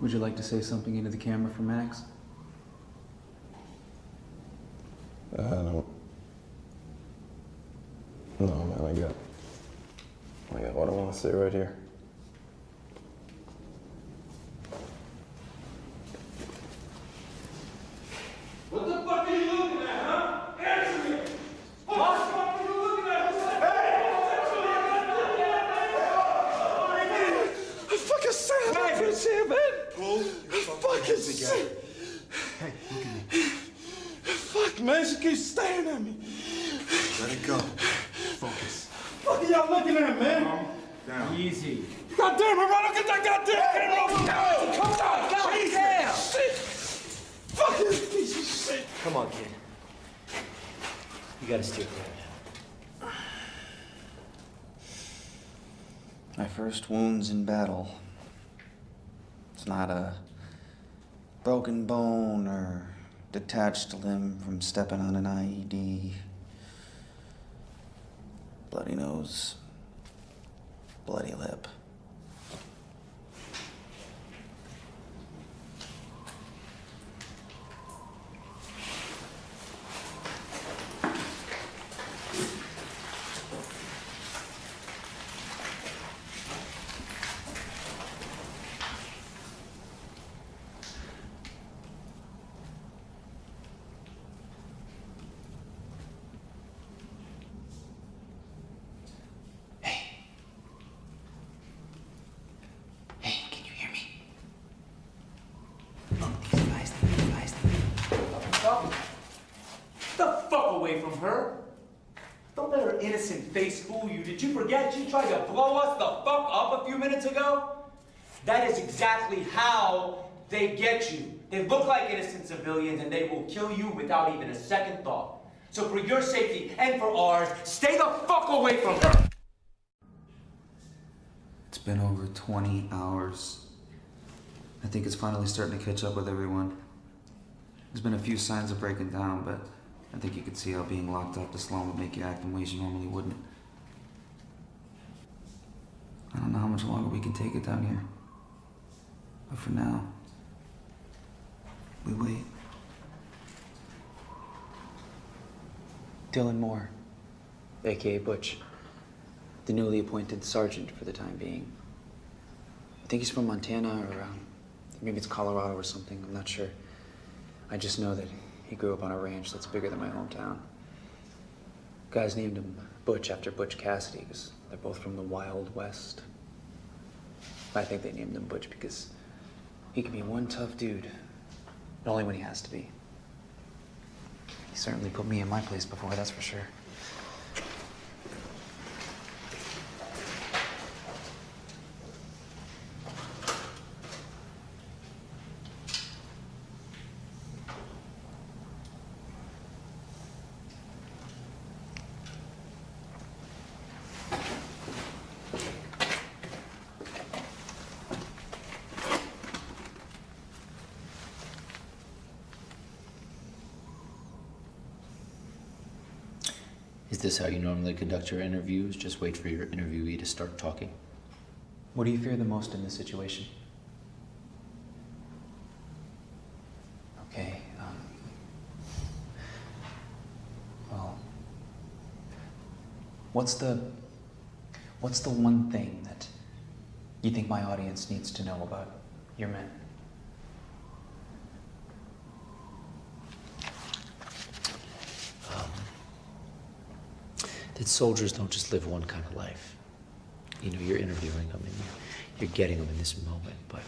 Would you like to say something into the camera for Max? I don't. No, man, I got what I want to say right here. What the fuck are you looking at, huh? Answer me! What the fuck are you looking at? I fucking said that for shit, man. Pull your fucking shit. Hey, look at me. Fuck, man, she keeps staring at me. Let it go. Focus. Fuck are y'all looking at, man? Calm down. Easy. God damn it, Ronald, get that goddamn camera off me. Come on, goddamn. Shit. Fucking piece of shit. Come on, kid. You gotta steer clear. My first wounds in battle. It's not a broken bone or detached limb from stepping on an IED. Bloody nose, bloody lip. Away from her. Don't let her innocent face fool you. Did you forget she tried to blow us the fuck up a few minutes ago? That is exactly how they get you. They look like innocent civilians and they will kill you without even a second thought. So for your safety and for ours, stay the fuck away from her. It's been over 20 hours. I think it's finally starting to catch up with everyone. There's been a few signs of breaking down, but I think you could see how being locked up this long would make you act in ways you normally wouldn't. I don't know how much longer we can take it down here. But for now, we wait. Dylan Moore, aka Butch, the newly appointed sergeant for the time being. I think he's from Montana or maybe it's Colorado or something. I'm not sure. I just know that he grew up on a ranch that's bigger than my hometown. Guys named him Butch after Butch Cassidy because they're both from the Wild West. I think they named him Butch because he can be one tough dude, but only when he has to be. He certainly put me in my place before, that's for sure. Is this how you normally conduct your interviews? Just wait for your interviewee to start talking? What do you fear the most in this situation? Okay, well, what's the one thing that you think my audience needs to know about your men? That soldiers don't just live one kind of life. You know, you're interviewing them and you're getting them in this moment, but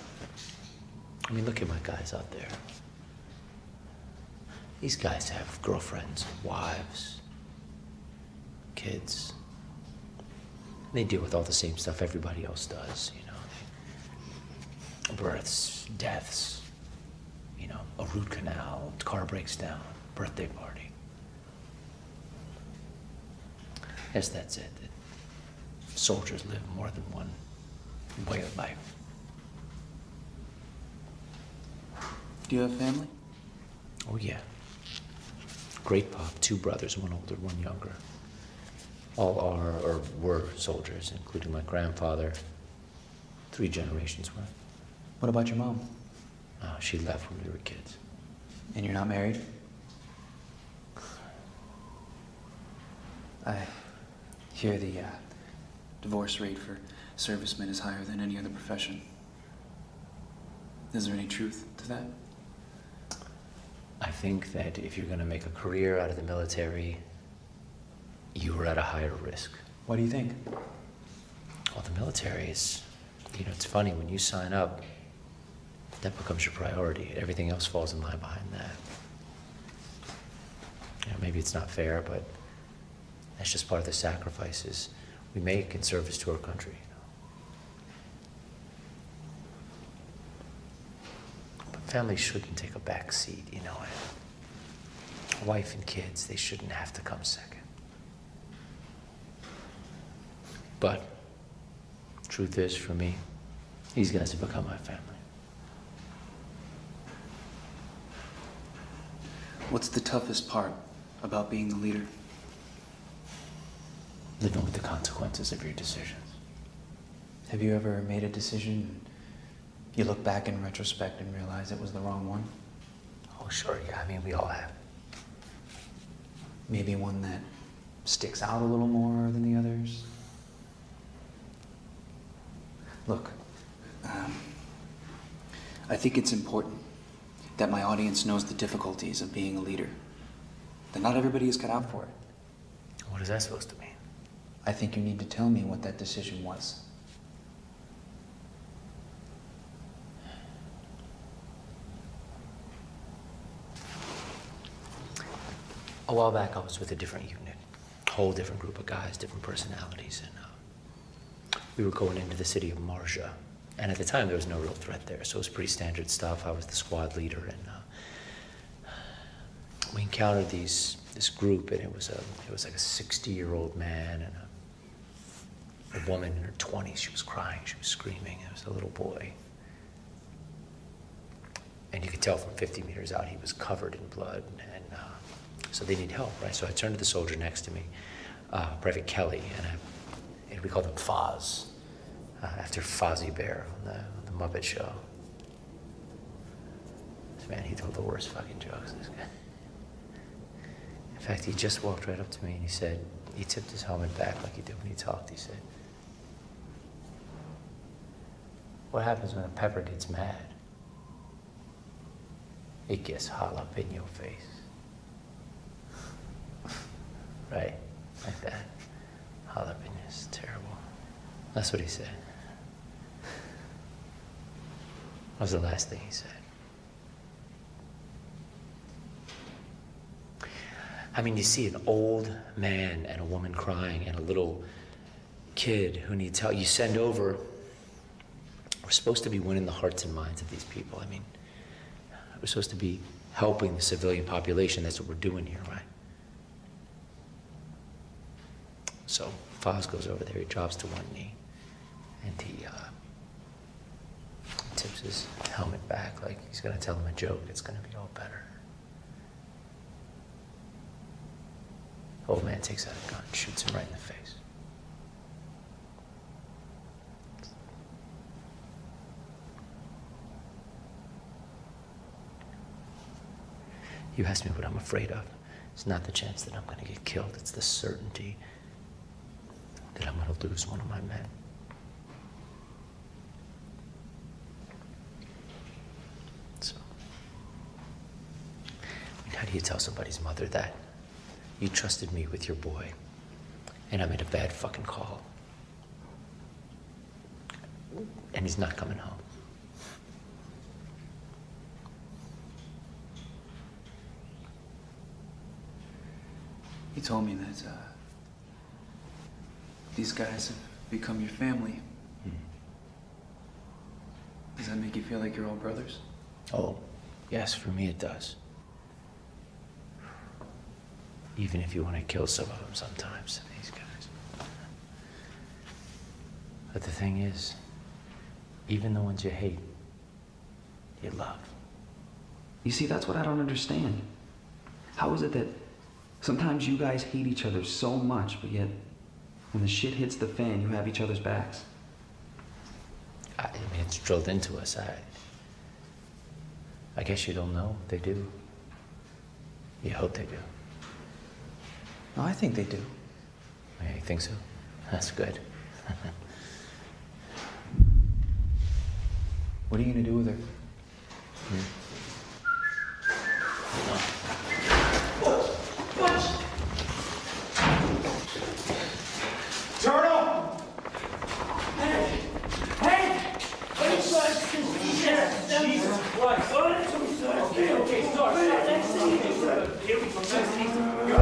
I mean, look at my guys out there. These guys have girlfriends, wives, kids. They deal with all the same stuff everybody else does, you know. Births, deaths, you know, a root canal, car breaks down, birthday party. Yes, that's it. That soldiers live more than one way of life. Do you have family? Oh, yeah. Great pop, 2 brothers, one older, one younger. All are or were soldiers, including my grandfather. 3 generations worth. What about your mom? She left when we were kids. And you're not married? I hear the divorce rate for servicemen is higher than any other profession. Is there any truth to that? I think that if you're going to make a career out of the military, you are at a higher risk. What do you think? Well, the military is, you know, it's funny, when you sign up, that becomes your priority. Everything else falls in line behind that. You know, maybe it's not fair, but that's just part of the sacrifices we make in service to our country. You know? But family shouldn't take a back seat, you know. Wife and kids, they shouldn't have to come second. But truth is, for me, these guys have become my family. What's the toughest part about being the leader? Living with the consequences of your decisions. Have you ever made a decision and you look back in retrospect and realize it was the wrong one? Oh, sure, yeah. I mean, we all have. Maybe one that sticks out a little more than the others? Look, I think it's important that my audience knows the difficulties of being a leader. That not everybody is cut out for it. What is that supposed to mean? I think you need to tell me what that decision was. A while back, I was with a different unit. A whole different group of guys, different personalities, and we were going into the city of Marja. And at the time, there was no real threat there, so it was pretty standard stuff. I was the squad leader, and we encountered this group, and it was like a 60-year-old man and a woman in her 20s. She was crying, she was screaming. It was a little boy. And you could tell from 50 meters out he was covered in blood, and so they need help, right? So I turned to the soldier next to me, Private Kelly, and we called him Foz, after Fozzie Bear on the Muppet Show. Man, he told the worst fucking jokes, this guy. In fact, he just walked right up to me and he said, he tipped his helmet back like he did when he talked. He said, What happens when a pepper gets mad? It gets all up in your face. Right? Like that. All up in you. It's terrible. That's what he said. What was the last thing he said? I mean, you see an old man and a woman crying and a little kid who needs help. You send over. We're supposed to be winning the hearts and minds of these people. I mean, we're supposed to be helping the civilian population. That's what we're doing here, right? So Foz goes over there. He drops to one knee, and he tips his helmet back like he's gonna tell him a joke. It's gonna be all better. Old man takes out a gun, shoots him right in the face. You asked me what I'm afraid of. It's not the chance that I'm going to get killed. It's the certainty that I'm going to lose one of my men. So, I mean, how do you tell somebody's mother that? You trusted me with your boy, and I made a bad fucking call. And he's not coming home. He told me that these guys have become your family. Does that make you feel like you're all brothers? Oh, yes, for me it does. Even if you want to kill some of them sometimes, these guys. But the thing is, even the ones you hate, you love. You see, that's what I don't understand. How is it that sometimes you guys hate each other so much, but yet when the shit hits the fan, you have each other's backs? I mean, it's drilled into us. I guess you don't know. They do. You hope they do. No, I think they do. Yeah, you think so? That's good. What are you gonna do with her? Turtle! Hey! Hey! Jesus Christ! Okay, start. Here we go. You're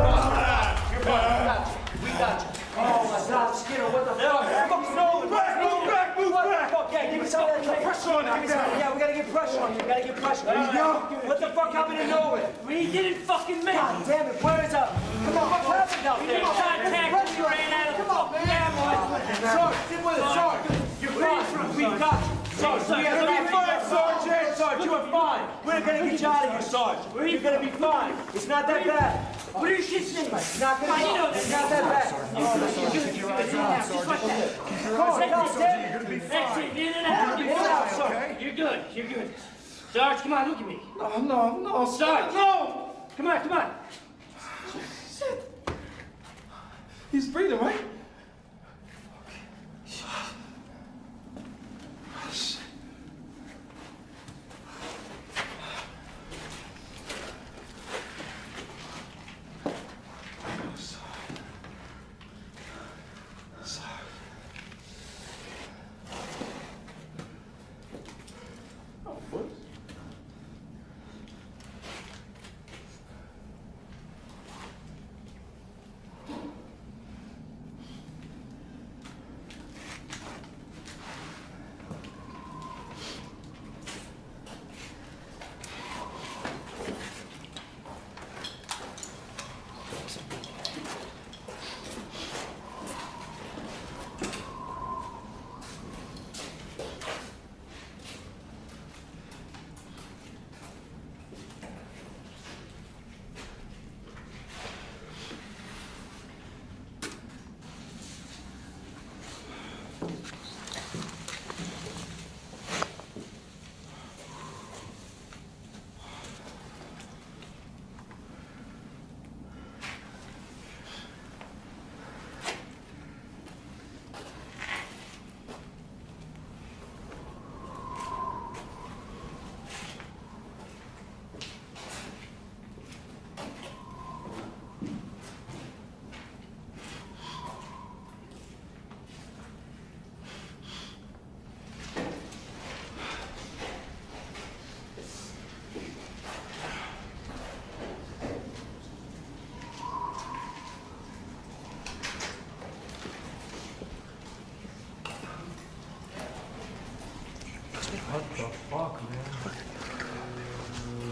fine. We got you. Oh my God, Skinner, what the fuck? Fuck's over. Move back. Okay, give me some of that pressure on him. Yeah, we gotta get pressure on you. We gotta get pressure. What the fuck happened to nowhere? We didn't fucking make it. God damn it, where is up? Come on, what happened out there? Contact. You ran out of the fucking ammo. Sarge, sit with us, Sarge. You're fine. We got you. Sarge, you're gonna be fine, Sergeant. Sarge, you are fine. We're gonna get you out of here, Sarge. You're gonna be fine. It's not that bad. What are you saying? It's not gonna be. It's not that bad. You're good. You're good. Sarge, come on, look at me. Oh, no. Sarge, no. Come on. Shit. He's breathing, right?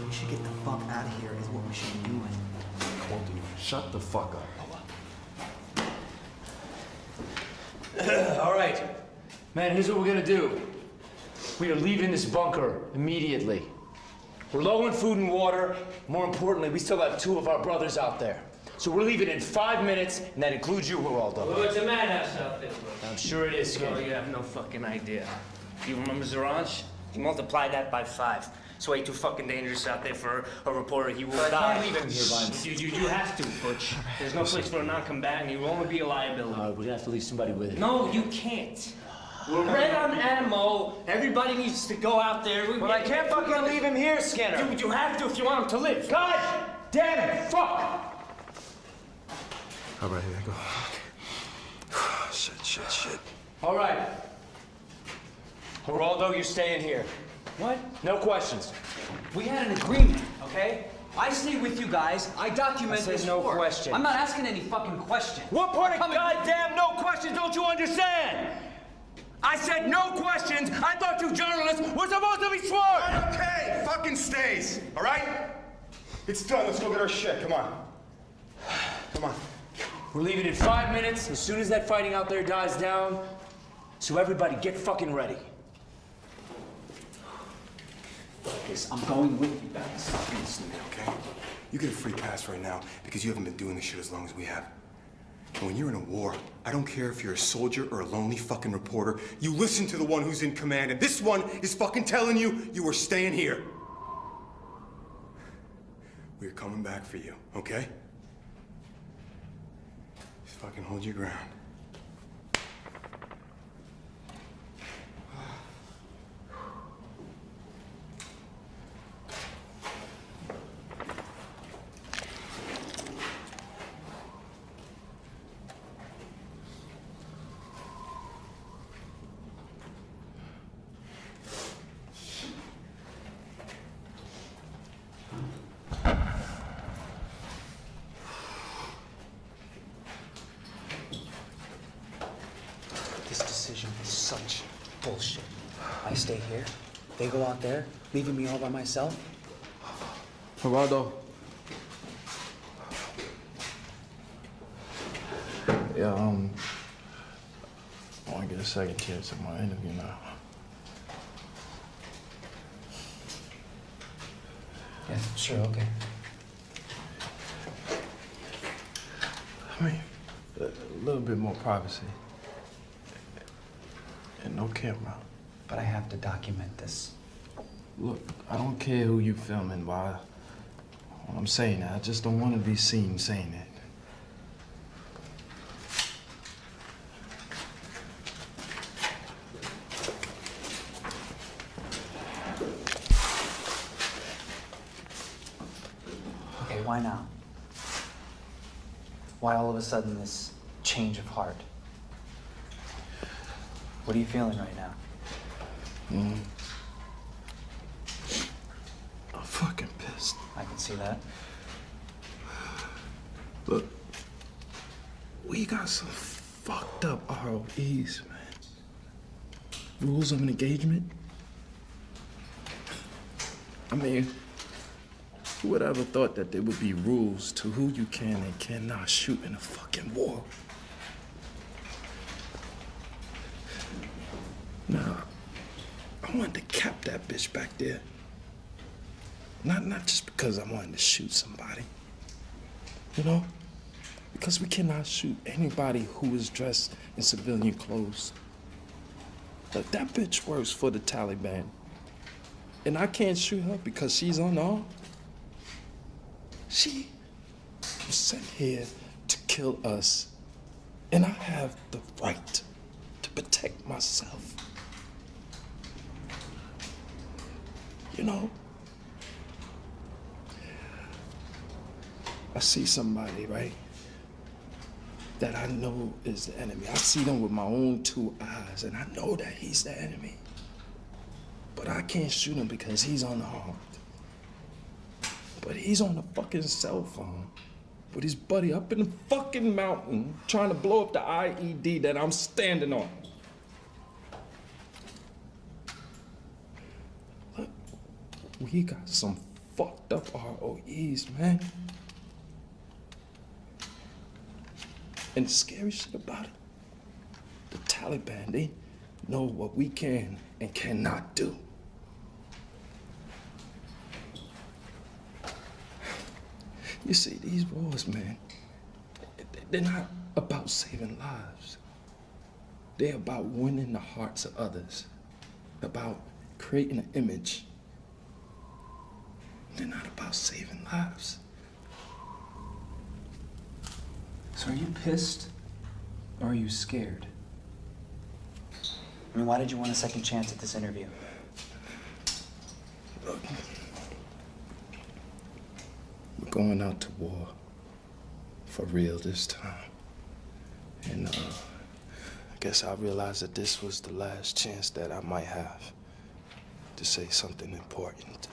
We should get the fuck out of here is what we should be doing. Well, dude, shut the fuck up. All right. Man, here's what we're gonna do. We are leaving this bunker immediately. We're low on food and water. More importantly, we still have 2 of our brothers out there. So we're leaving in 5 minutes, and that includes you, Geraldo. Well, it's a madhouse out there, bro. I'm sure it is, No, kid. you have no fucking idea. You remember Zaranj? You multiply that by 5. It's way too fucking dangerous out there for a reporter. He will die. I can't leave him here by himself. You have to, Butch. There's no place for a non-combatant. You will only be a liability. We're gonna have to leave somebody with it. No, you can't. We're red on ammo. Everybody needs to go out there. But I can't fucking leave him here, Skinner. You have to if you want him to live. God damn it! Fuck! All right, here I go. Shit. All right. Geraldo, you're staying here. What? No questions. We had an agreement, okay? I stay with you guys. I document I said this no work. questions. I'm not asking any fucking questions. What part of goddamn no questions don't you understand? I said no questions. I thought you journalists were supposed to be smart. Okay, fucking stays, all right? It's done. Let's go get our shit. Come on. Come on. We're leaving in 5 minutes, as soon as that fighting out there dies down. So everybody get fucking ready. Focus. I'm going with you guys. Listen to me, okay? You get a free pass right now because you haven't been doing this shit as long as we have. And when you're in a war, I don't care if you're a soldier or a lonely fucking reporter, you listen to the one who's in command, and this one is fucking telling you you are staying here. We're coming back for you, okay? Just fucking hold your ground. This decision is such bullshit. I stay here, they go out there, leaving me all by myself. Geraldo. Yeah, I want to get a second chance at my interview now. Yeah, sure, okay. I mean, a little bit more privacy. And no camera. But I have to document this. Look, I don't care who you filming by. When I'm saying that, I just don't want to be seen saying that. Okay, why now? Why all of a sudden this change of heart? What are you feeling right now? I'm fucking pissed. I can see that. Look, we got some fucked up ROEs, man. Rules of engagement. I mean, who would ever thought that there would be rules to who you can and cannot shoot in a fucking war? Nah, I wanted to cap that bitch back there. Not just because I wanted to shoot somebody. You know? Because we cannot shoot anybody who is dressed in civilian clothes. Look, that bitch works for the Taliban. And I can't shoot her because she's unarmed. She was sent here to kill us. And I have the right to protect myself. You know? I see somebody, right, that I know is the enemy. I see them with my own 2 eyes, and I know that he's the enemy. But I can't shoot him because he's unarmed. But he's on the fucking cell phone with his buddy up in the fucking mountain trying to blow up the IED that I'm standing on. Look, We got some fucked up ROEs, man. And the scary shit about it, the Taliban, they know what we can and cannot do. You see, these wars, man, they're not about saving lives. They're about winning the hearts of others, about creating an image. They're not about saving lives. So are you pissed or are you scared? I mean, why did you want a second chance at this interview? Look, we're going out to war for real this time. And I guess I realized that this was the last chance that I might have to say something important.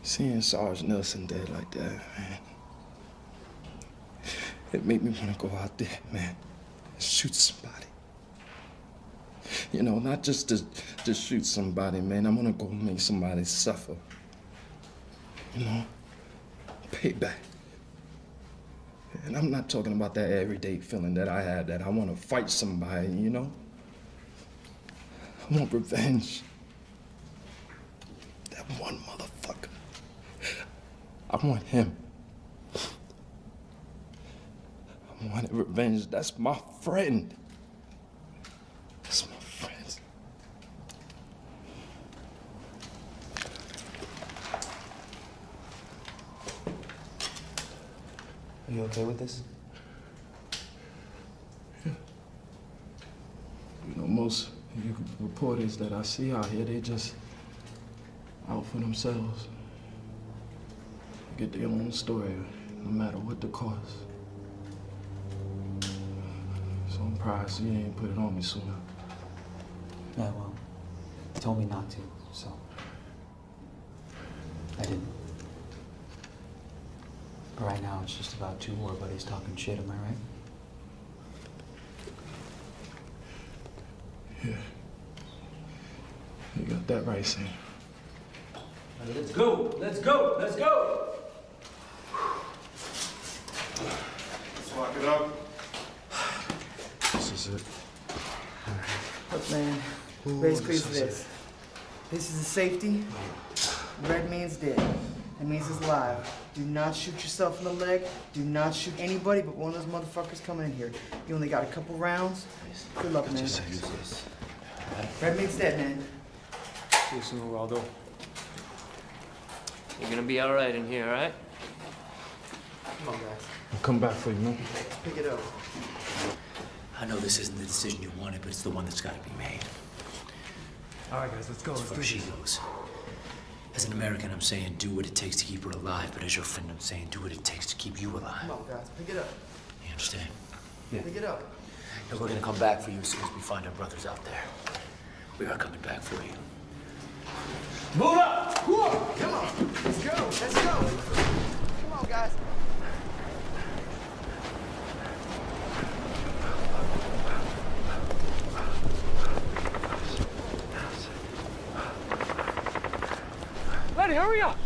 Seeing Sarge Nelson dead like that, man, it made me want to go out there, man, and shoot somebody. You know, not just to shoot somebody, man. I'm gonna go make somebody suffer. You know, payback. And I'm not talking about that everyday feeling that I had that I want to fight somebody, you know? I want revenge. That one motherfucker. I want him. I wanted revenge. That's my friend. That's my friend. Are you okay with this? Yeah. You know, most reporters that I see out here, they just out for themselves. They get their own story, no matter what the cost. So I'm surprised you didn't put it on me sooner. Yeah, well, you told me not to, so I didn't. But right now, it's just about two war buddies talking shit, am I right? Yeah. You got that right, Sam. Let's go, let's go, let's go! Let's lock it up. This is it. Look, man, basically it's this. This is a safety. Red means dead. That means it's live. Do not shoot yourself in the leg. Do not shoot anybody but one of those motherfuckers coming in here. You only got a couple rounds. Good luck, man. Red means dead, man. See you soon, Waldo. You're gonna be all right in here, all right? Come on, guys. I'll come back for you, man. Let's pick it up. I know this isn't the decision you wanted, but it's the one that's got to be made. All right, guys, let's go. As far as she goes. As an American, I'm saying do what it takes to keep her alive, but as your friend, I'm saying do what it takes to keep you alive. Come on, guys. Pick it up. You understand? Yeah. Pick it up. And we're gonna come back for you as soon as we find our brothers out there. We are coming back for you. Move up! Whoa! Come on. Let's go. Let's go. Come on, guys. Lenny, hurry up!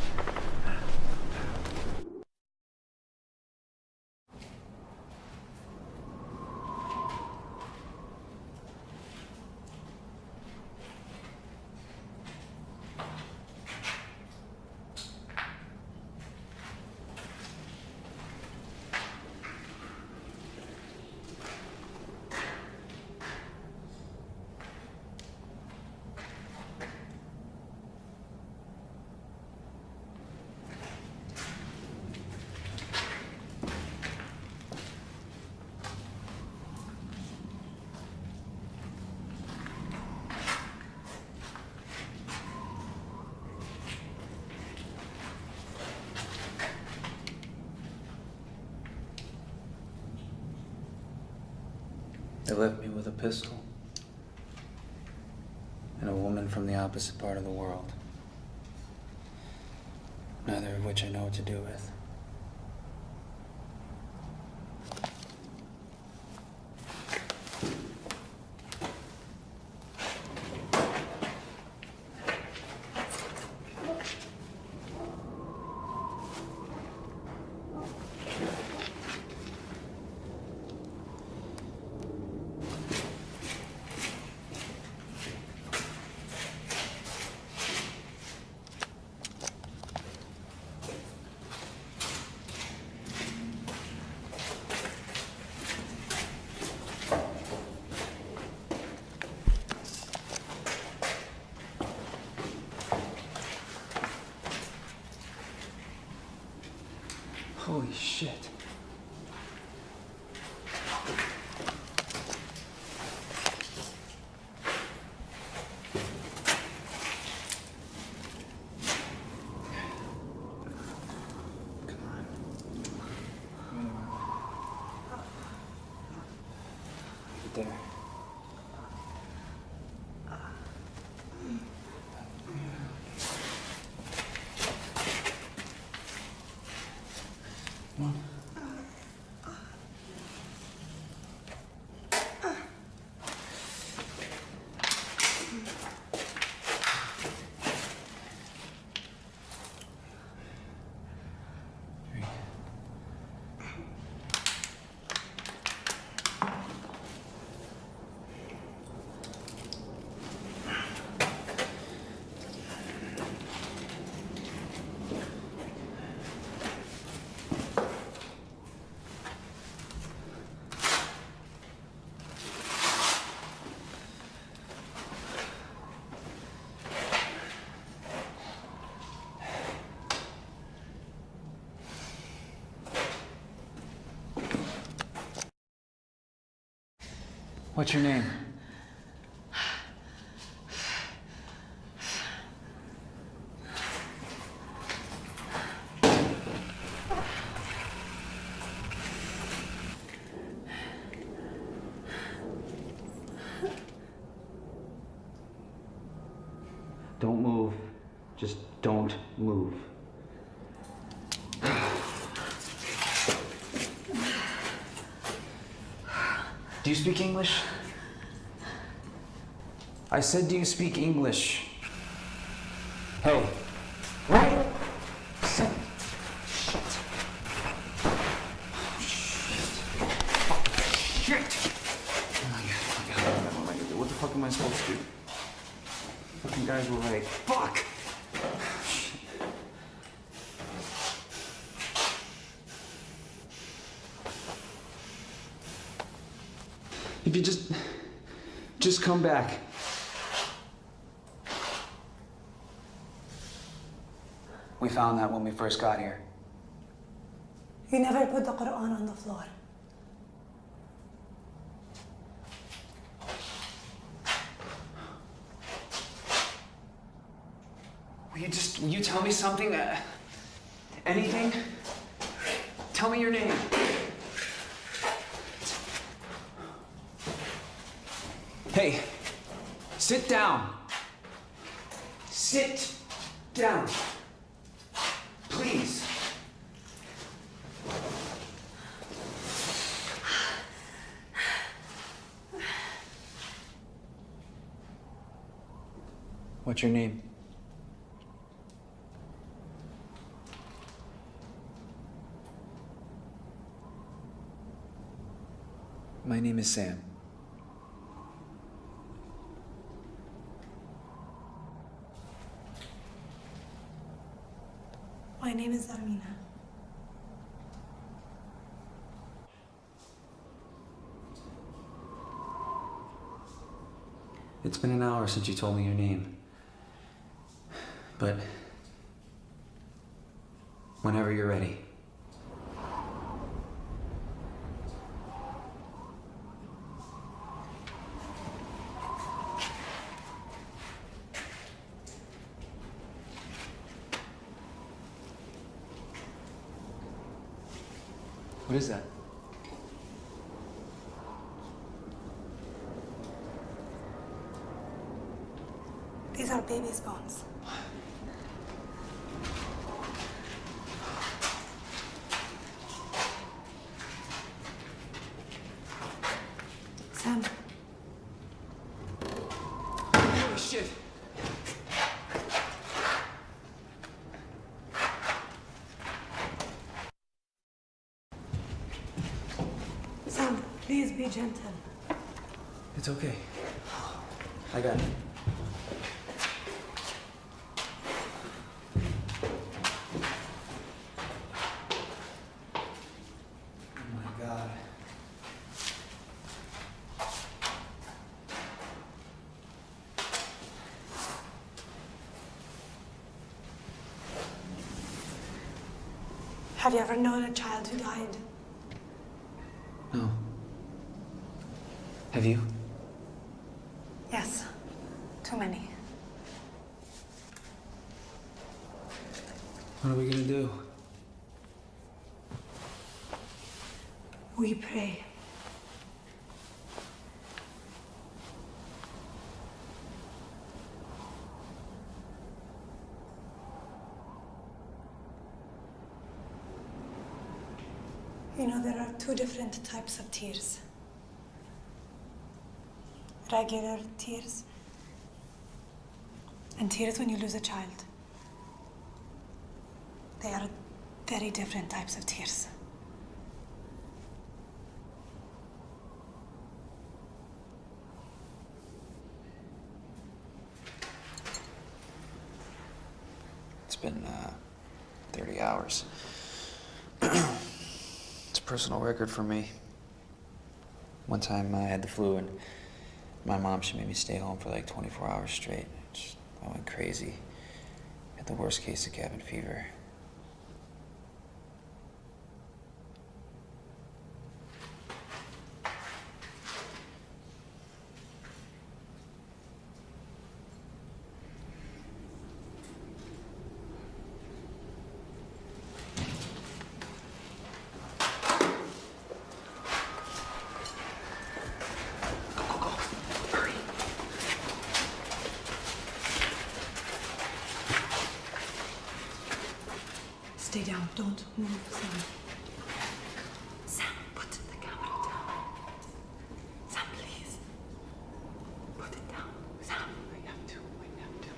They left me with a pistol and a woman from the opposite part of the world. Neither of which I know what to do with. Holy shit. There. Come on. What's your name? Don't move. Just don't move. Do you speak English? I said, do you speak English? Hey. Right? Shit. Shit. Oh my God. What am I gonna do? What the fuck am I supposed to do? Fucking guys were right. Fuck! If you just come back. We found that when we first got here. You never put the Quran on the floor. Will you tell me something? Anything? Tell me your name. Hey, sit down. Sit down. Please. What's your name? My name is Sam. My name is Armina. It's been an hour since you told me your name. But whenever you're ready. What is that? These are baby's bones. Sam. Holy shit! Sam, please be gentle. It's okay. I got it. Oh my God. Have you ever known a child who died? No. Have you? Yes. Too many. What are we gonna do? We pray. You know, there are two different types of tears. Regular tears and tears when you lose a child. They are very different types of tears. It's been 30 hours. It's a personal record for me. One time I had the flu and my mom, she made me stay home for like 24 hours straight. I went crazy. Had the worst case of cabin fever. Stay down. Don't move, Sam. Sam, put the camera down. Sam, please. Put it down. Sam, I have to. I have to.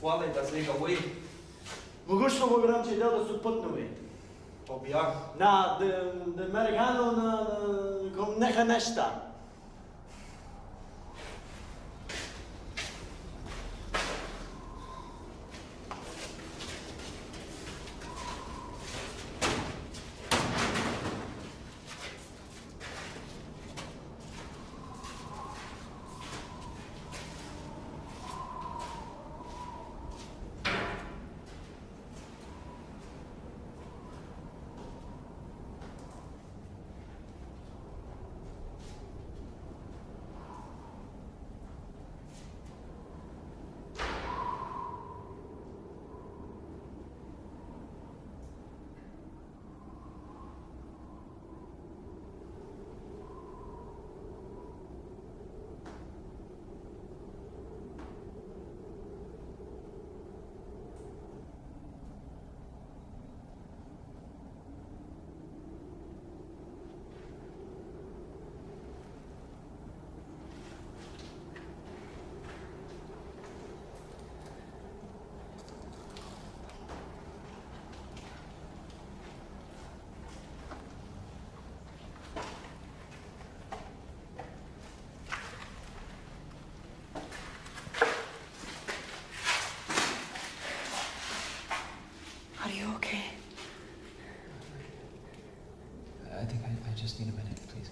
Hvala da se ga boji. Mogoče bo gram če del da so potnovi. Objak. Na, de Americano na kom neka nešta. okay? I think I just need a minute, please.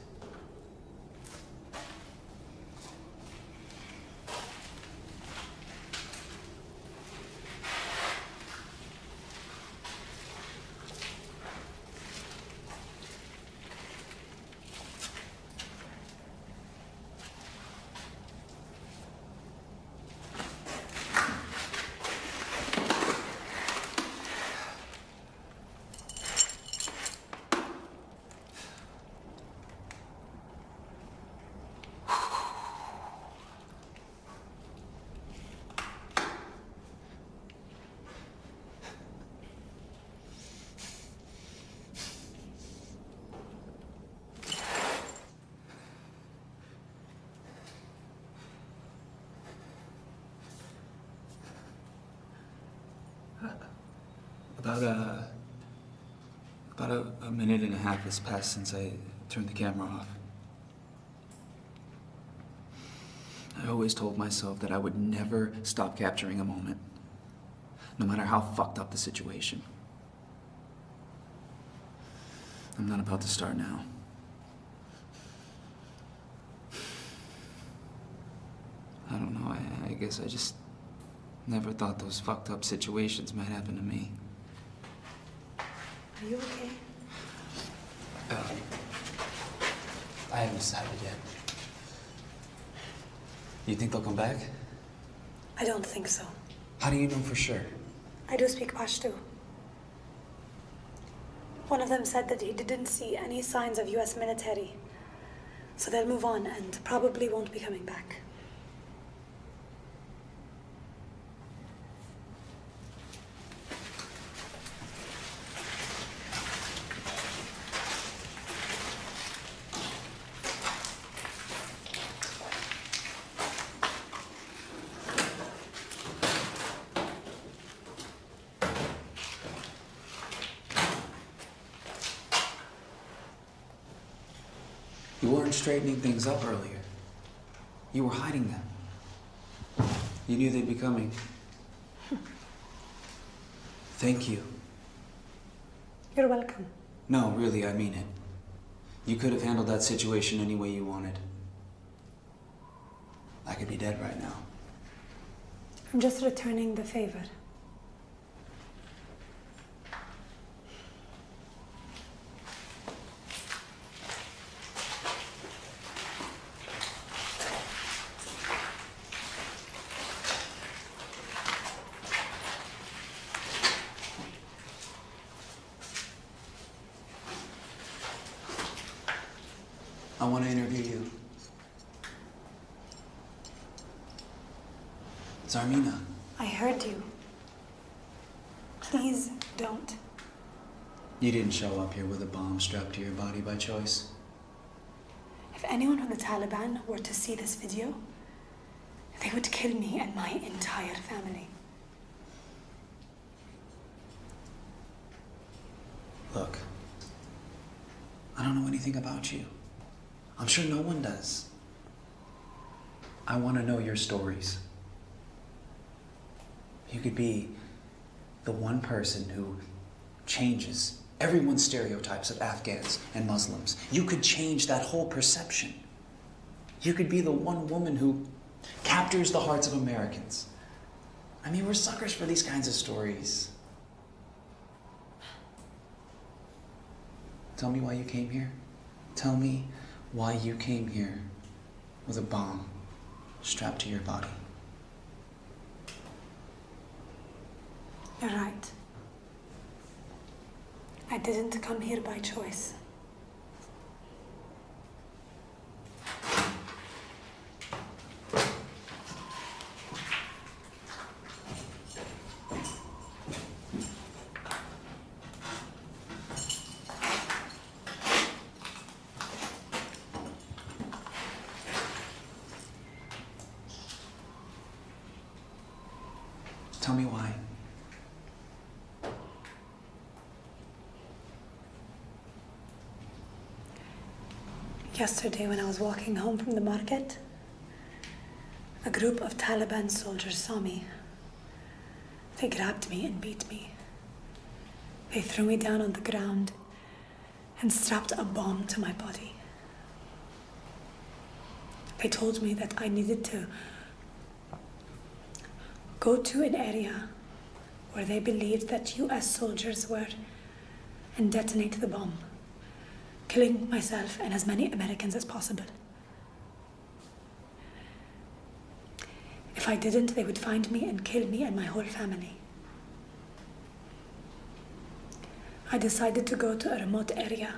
About a minute and a half has passed since I turned the camera off. I always told myself that I would never stop capturing a moment, no matter how fucked up the situation. I'm not about to start now. I don't know, I guess I just never thought those fucked up situations might happen to me. Are you okay? I haven't decided yet. You think they'll come back? I don't think so. How do you know for sure? I do speak Pashto. One of them said that he didn't see any signs of US military. So they'll move on and probably won't be coming back. You weren't straightening things up earlier. You were hiding them. You knew they'd be coming. Thank you. You're welcome. No, really, I mean it. You could have handled that situation any way you wanted. I could be dead right now. I'm just returning the favor. I want to interview you. Zarmina. I heard you. Please don't. You didn't show up here with a bomb strapped to your body by choice. If anyone from the Taliban were to see this video, they would kill me and my entire family. Look, I don't know anything about you. I'm sure no one does. I want to know your stories. You could be the one person who changes everyone's stereotypes of Afghans and Muslims. You could change that whole perception. You could be the one woman who captures the hearts of Americans. I mean, we're suckers for these kinds of stories. Tell me why you came here. Tell me why you came here with a bomb strapped to your body. You're right. I didn't come here by choice. Tell me why. Yesterday, when I was walking home from the market, a group of Taliban soldiers saw me. They grabbed me and beat me. They threw me down on the ground and strapped a bomb to my body. They told me that I needed to go to an area where they believed that US soldiers were and detonate the bomb, killing myself and as many Americans as possible. If I didn't, they would find me and kill me and my whole family. I decided to go to a remote area,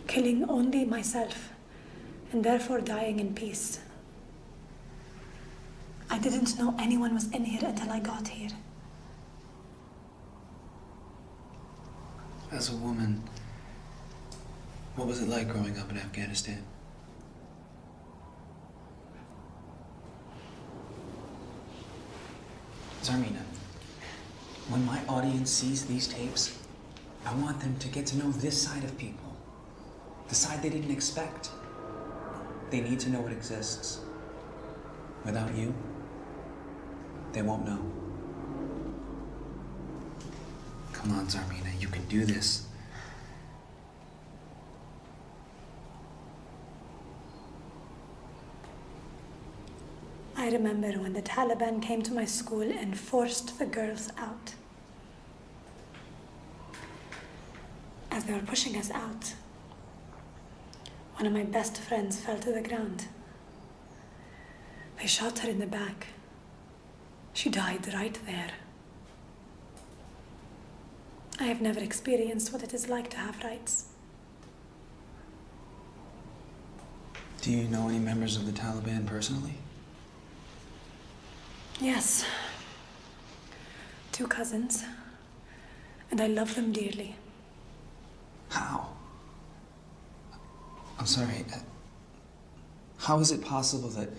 killing only myself and therefore dying in peace. I didn't know anyone was in here until I got here. As a woman, what was it like growing up in Afghanistan? Zarmina, when my audience sees these tapes, I want them to get to know this side of people, the side they didn't expect. They need to know it exists. Without you, they won't know. Come on, Zarmina, you can do this. I remember when the Taliban came to my school and forced the girls out. As they were pushing us out, one of my best friends fell to the ground. They shot her in the back. She died right there. I have never experienced what it is like to have rights. Do you know any members of the Taliban personally? Yes. 2 cousins. And I love them dearly. How? I'm sorry. How is it possible that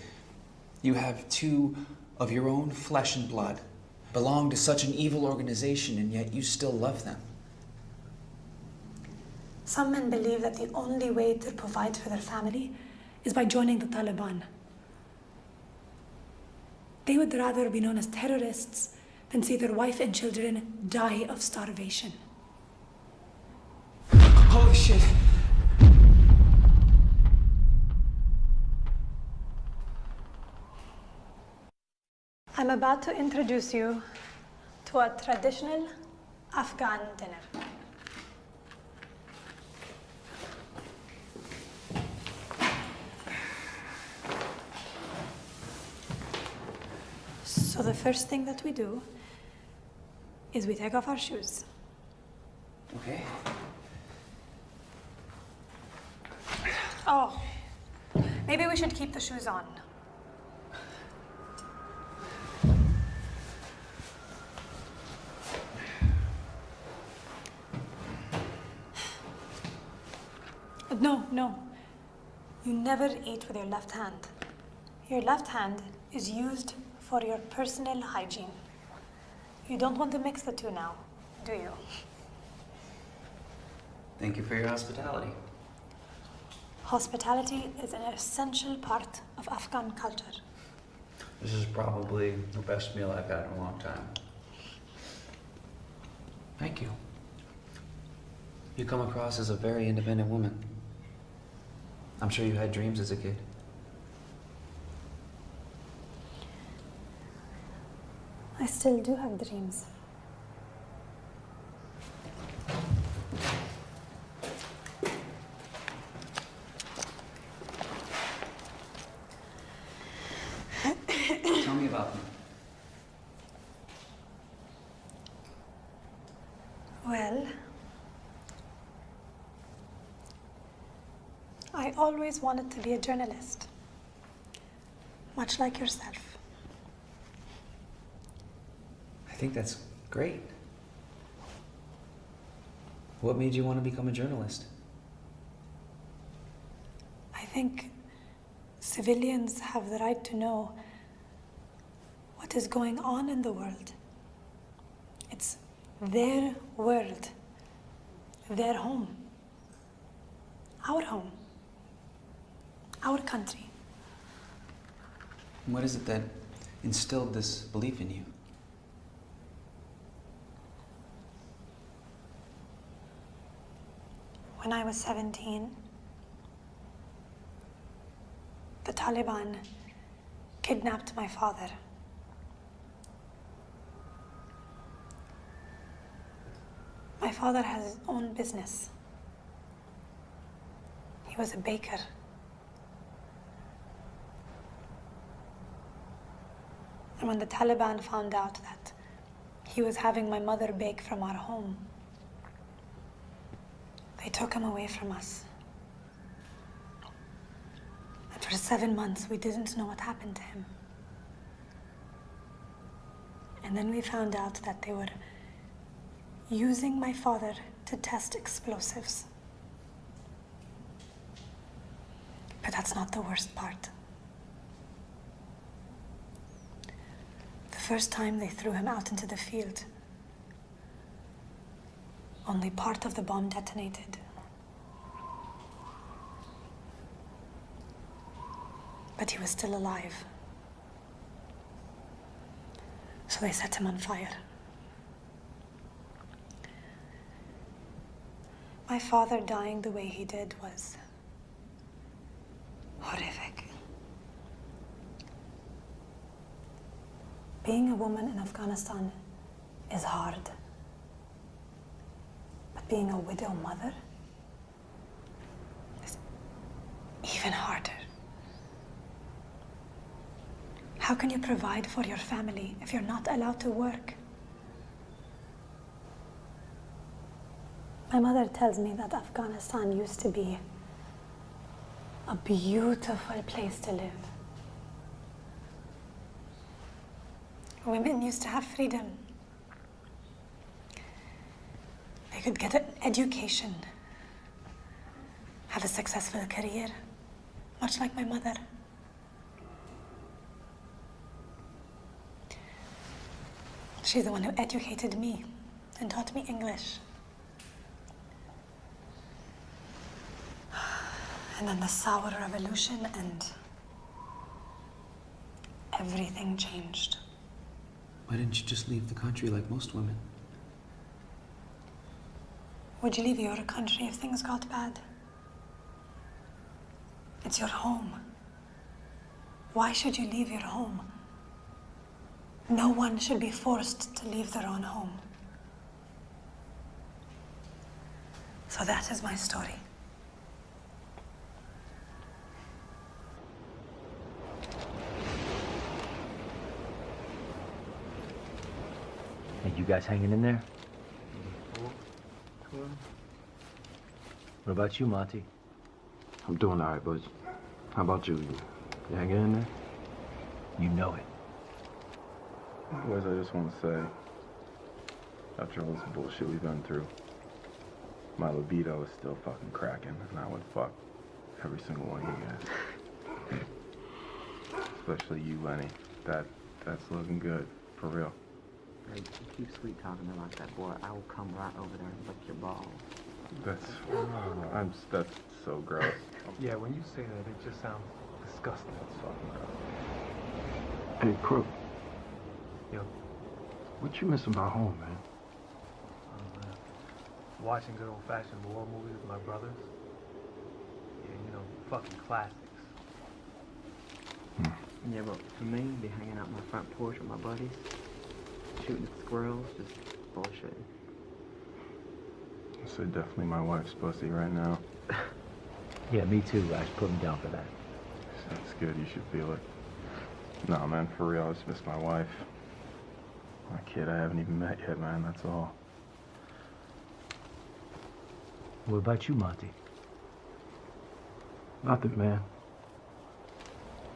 you have 2 of your own flesh and blood belong to such an evil organization and yet you still love them? Some men believe that the only way to provide for their family is by joining the Taliban. They would rather be known as terrorists than see their wife and children die of starvation. Holy shit! I'm about to introduce you to a traditional Afghan dinner. So the first thing that we do is we take off our shoes. Okay. Oh, maybe we should keep the shoes on. No. You never eat with your left hand. Your left hand is used for your personal hygiene. You don't want to mix the two now, do you? Thank you for your hospitality. Hospitality is an essential part of Afghan culture. This is probably the best meal I've had in a long time. Thank you. You come across as a very independent woman. I'm sure you had dreams as a kid. I still do have dreams. Tell me about them. Well, I always wanted to be a journalist, much like yourself. I think that's great. What made you want to become a journalist? I think civilians have the right to know what is going on in the world. It's their world, their home, our home, our country. What is it that instilled this belief in you? When I was 17, the Taliban kidnapped my father. My father has his own business. He was a baker. And when the Taliban found out that he was having my mother bake from our home, they took him away from us. And for 7 months, we didn't know what happened to him. And then we found out that they were using my father to test explosives. But that's not the worst part. The first time they threw him out into the field, only part of the bomb detonated. But he was still alive. So they set him on fire. My father dying the way he did was horrific. Being a woman in Afghanistan is hard. But being a widow mother is even harder. How can you provide for your family if you're not allowed to work? My mother tells me that Afghanistan used to be a beautiful place to live. Women used to have freedom. They could get an education, have a successful career, much like my mother. She's the one who educated me and taught me English. And then the Sour Revolution, and everything changed. Why didn't you just leave the country like most women? Would you leave your country if things got bad? It's your home. Why should you leave your home? No one should be forced to leave their own home. So that is my story. Hey, you guys hanging in there? What about you, Monty? I'm doing all right, bud. How about you? You hanging in there? You know it. Boys, I just want to say, after all this bullshit we've been through, my libido is still fucking cracking, and I would fuck every single one of you guys. Especially you, Lenny. That's looking good, for real. Hey, you keep sweet talking about that boy. I will come right over there and lick your balls. That's so gross. Yeah, when you say that, it just sounds disgusting. That's fucking gross. Hey, Crook. Yo. What you missing about home, man? Watching good old-fashioned war movies with my brothers. Yeah, you know, fucking classics. Yeah, but for me, be hanging out on my front porch with my buddies, shooting at squirrels, just bullshit. I say definitely my wife's pussy right now. Yeah, me too. I should put him down for that. That's good. You should feel it. Nah, man, for real, I just miss my wife. My kid I haven't even met yet, man. That's all. What about you, Monty? Nothing, man.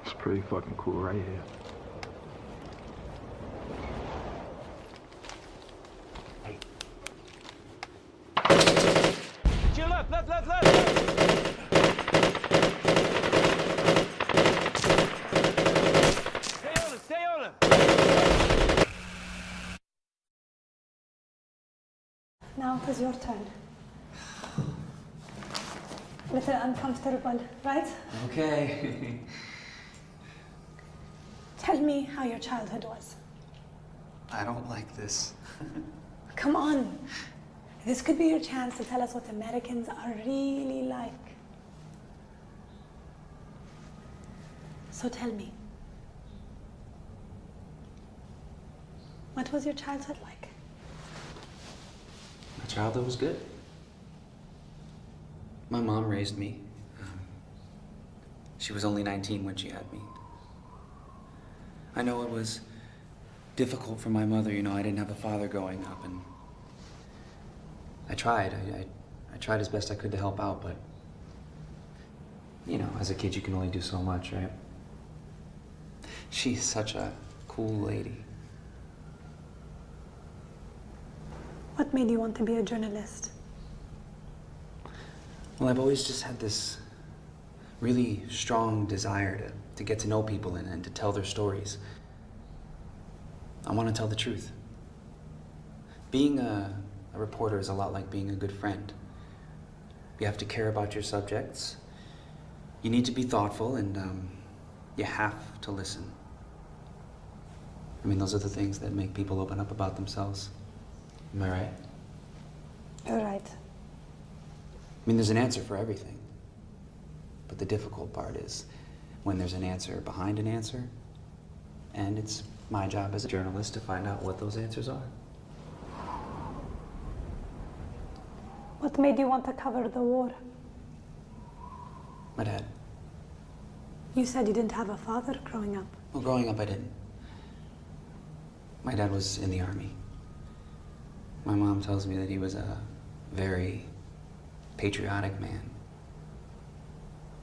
It's pretty fucking cool right here. To your left, left, left, left! Stay on it, stay on it! Now it is your turn. A little uncomfortable, right? Okay. Tell me how your childhood was. I don't like this. Come on. This could be your chance to tell us what Americans are really like. So tell me, what was your childhood like? My childhood was good. My mom raised me. She was only 19 when she had me. I know it was difficult for my mother, you know, I didn't have a father growing up, and I tried. I tried as best I could to help out, but, you know, as a kid you can only do so much, right? She's such a cool lady. What made you want to be a journalist? Well, I've always just had this really strong desire to get to know people and to tell their stories. I want to tell the truth. Being a reporter is a lot like being a good friend. You have to care about your subjects. You need to be thoughtful, and you have to listen. I mean, those are the things that make people open up about themselves. Am I right? You're right. I mean, there's an answer for everything. But the difficult part is when there's an answer behind an answer, and it's my job as a journalist to find out what those answers are. What made you want to cover the war? My dad. You said you didn't have a father growing up. Well, growing up, I didn't. My dad was in the Army. My mom tells me that he was a very patriotic man.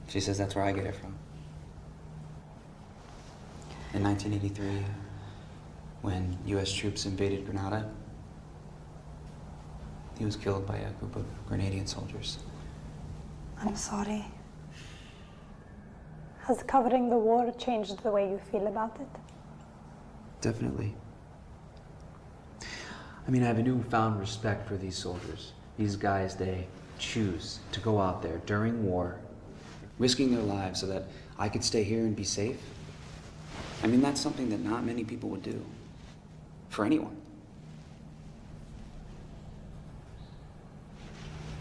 She says that's where I get it from. In 1983, when US troops invaded Grenada, he was killed by a group of Grenadian soldiers. I'm sorry. Has covering the war changed the way you feel about it? Definitely. I mean, I have a newfound respect for these soldiers. These guys, they choose to go out there during war, risking their lives so that I could stay here and be safe. I mean, that's something that not many people would do. For anyone.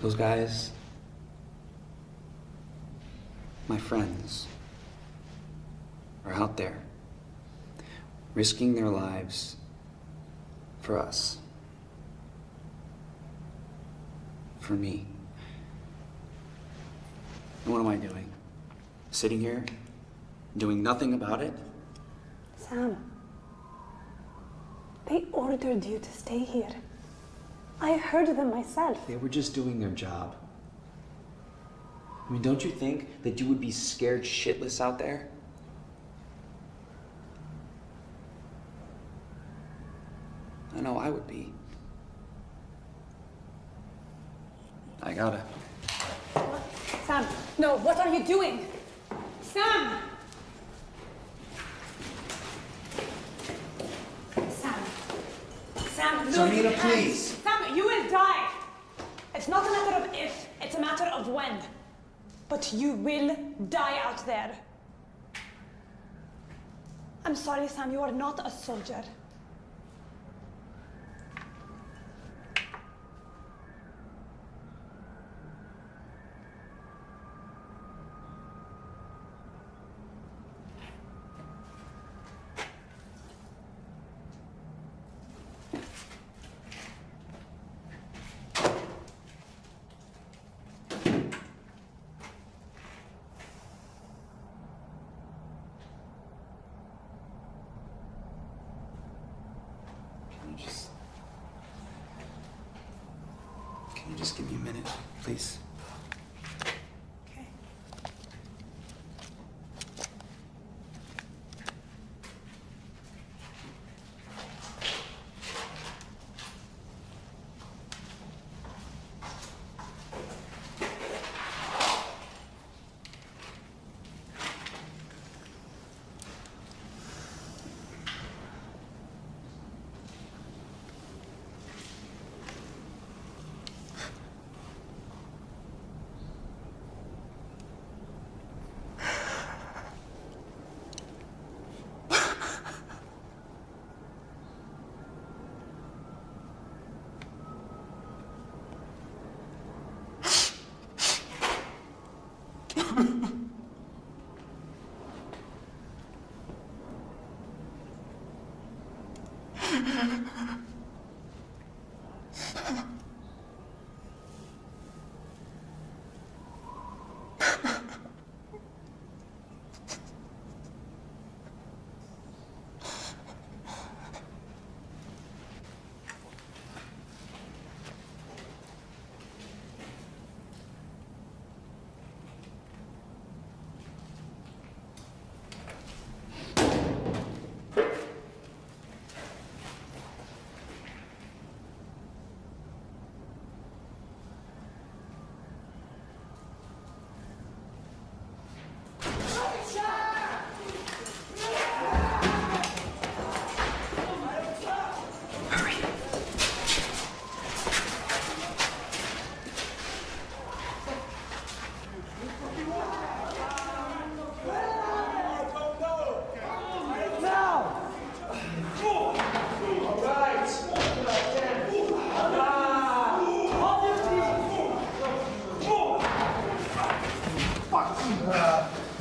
Those guys, my friends, are out there risking their lives for us. For me. And what am I doing? Sitting here, doing nothing about it? Sam, they ordered you to stay here. I heard them myself. They were just doing their job. I mean, don't you think that you would be scared shitless out there? I know I would be. I gotta. Sam, no, what are you doing? Sam! Sam, no, Samina, you can't. please. Sam, you will die. It's not a matter of if, it's a matter of when. But you will die out there. I'm sorry, Sam, you are not a soldier. Can you just give me a minute, please? Okay.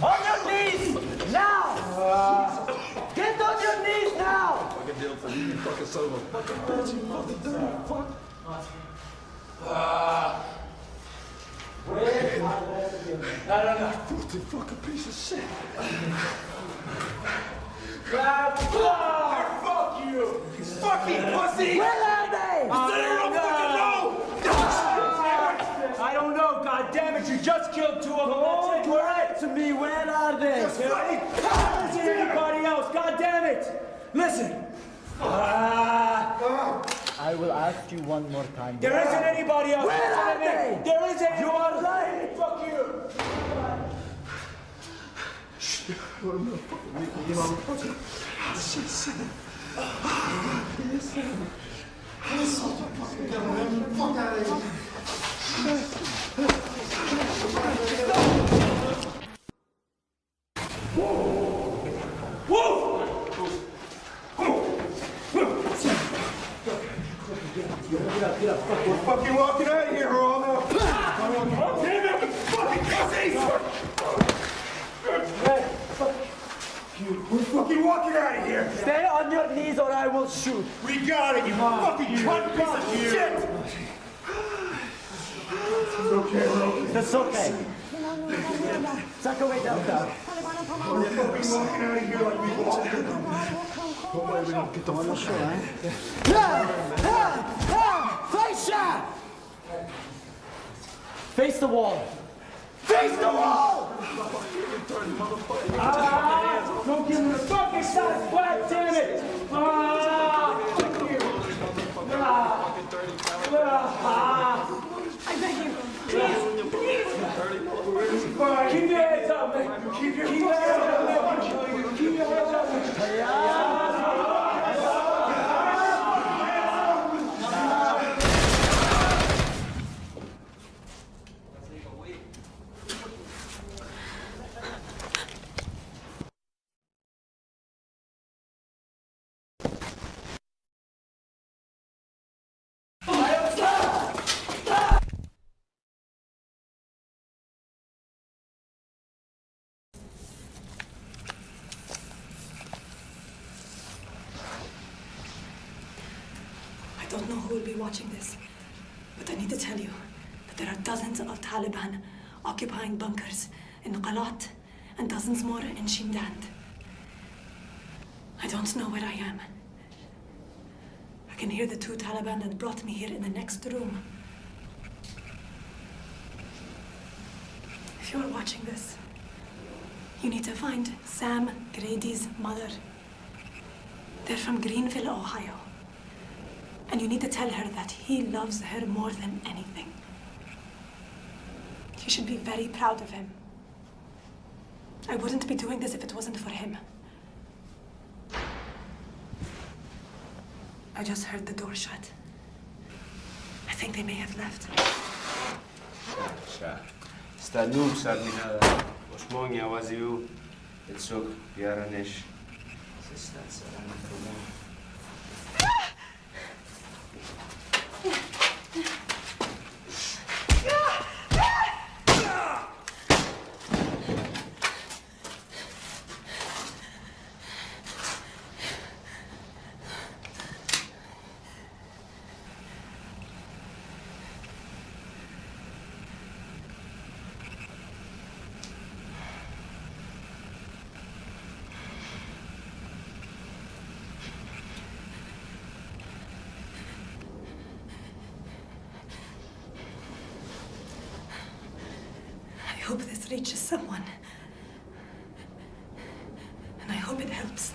On your knees! Now! Get on your knees now! Fucking deal for you fucking son of a fucking bitch, you fucking dirty fuck. No. Filthy fucking piece of shit. Fuck you! Fucking pussy! Where are they? I don't know, god damn it, you just killed two of them. That's it, right to me, where are they? There isn't anybody else, god damn it! Listen! I will ask you one more time. There isn't anybody else! Where are they? There isn't! You are lying! Fuck you! We're fucking walking out of here, Rollo. Damn it, fucking pussies! We're fucking walking out of here. Stay on your knees or I will shoot. We got it, you fucking cunt piece of shit. It's okay, Rollo. That's okay. Suck away, Delta. We're fucking walking out of here like we walked in. Get the fuck Face shot! Face the wall. Face the wall! Don't give me the fucking shot, God damn it! Fuck you! I beg you, please, please. Keep your heads up, man. Keep your heads up. Keep your heads up. I don't know who will be watching this, but I need to tell you that there are dozens of Taliban occupying bunkers in Qalat and dozens more in Shindand. I don't know where I am. I can hear the two Taliban that brought me here in the next room. If you are watching this, you need to find Sam Grady's mother. They're from Greenville, Ohio. And you need to tell her that he loves her more than anything. You should be very proud of him. I wouldn't be doing this if it wasn't for him. I just heard the door shut. I think they may have left. استنوم صار من هذا وشمون يا وزيو تسوق يا رنش hope this reaches someone. And I hope it helps.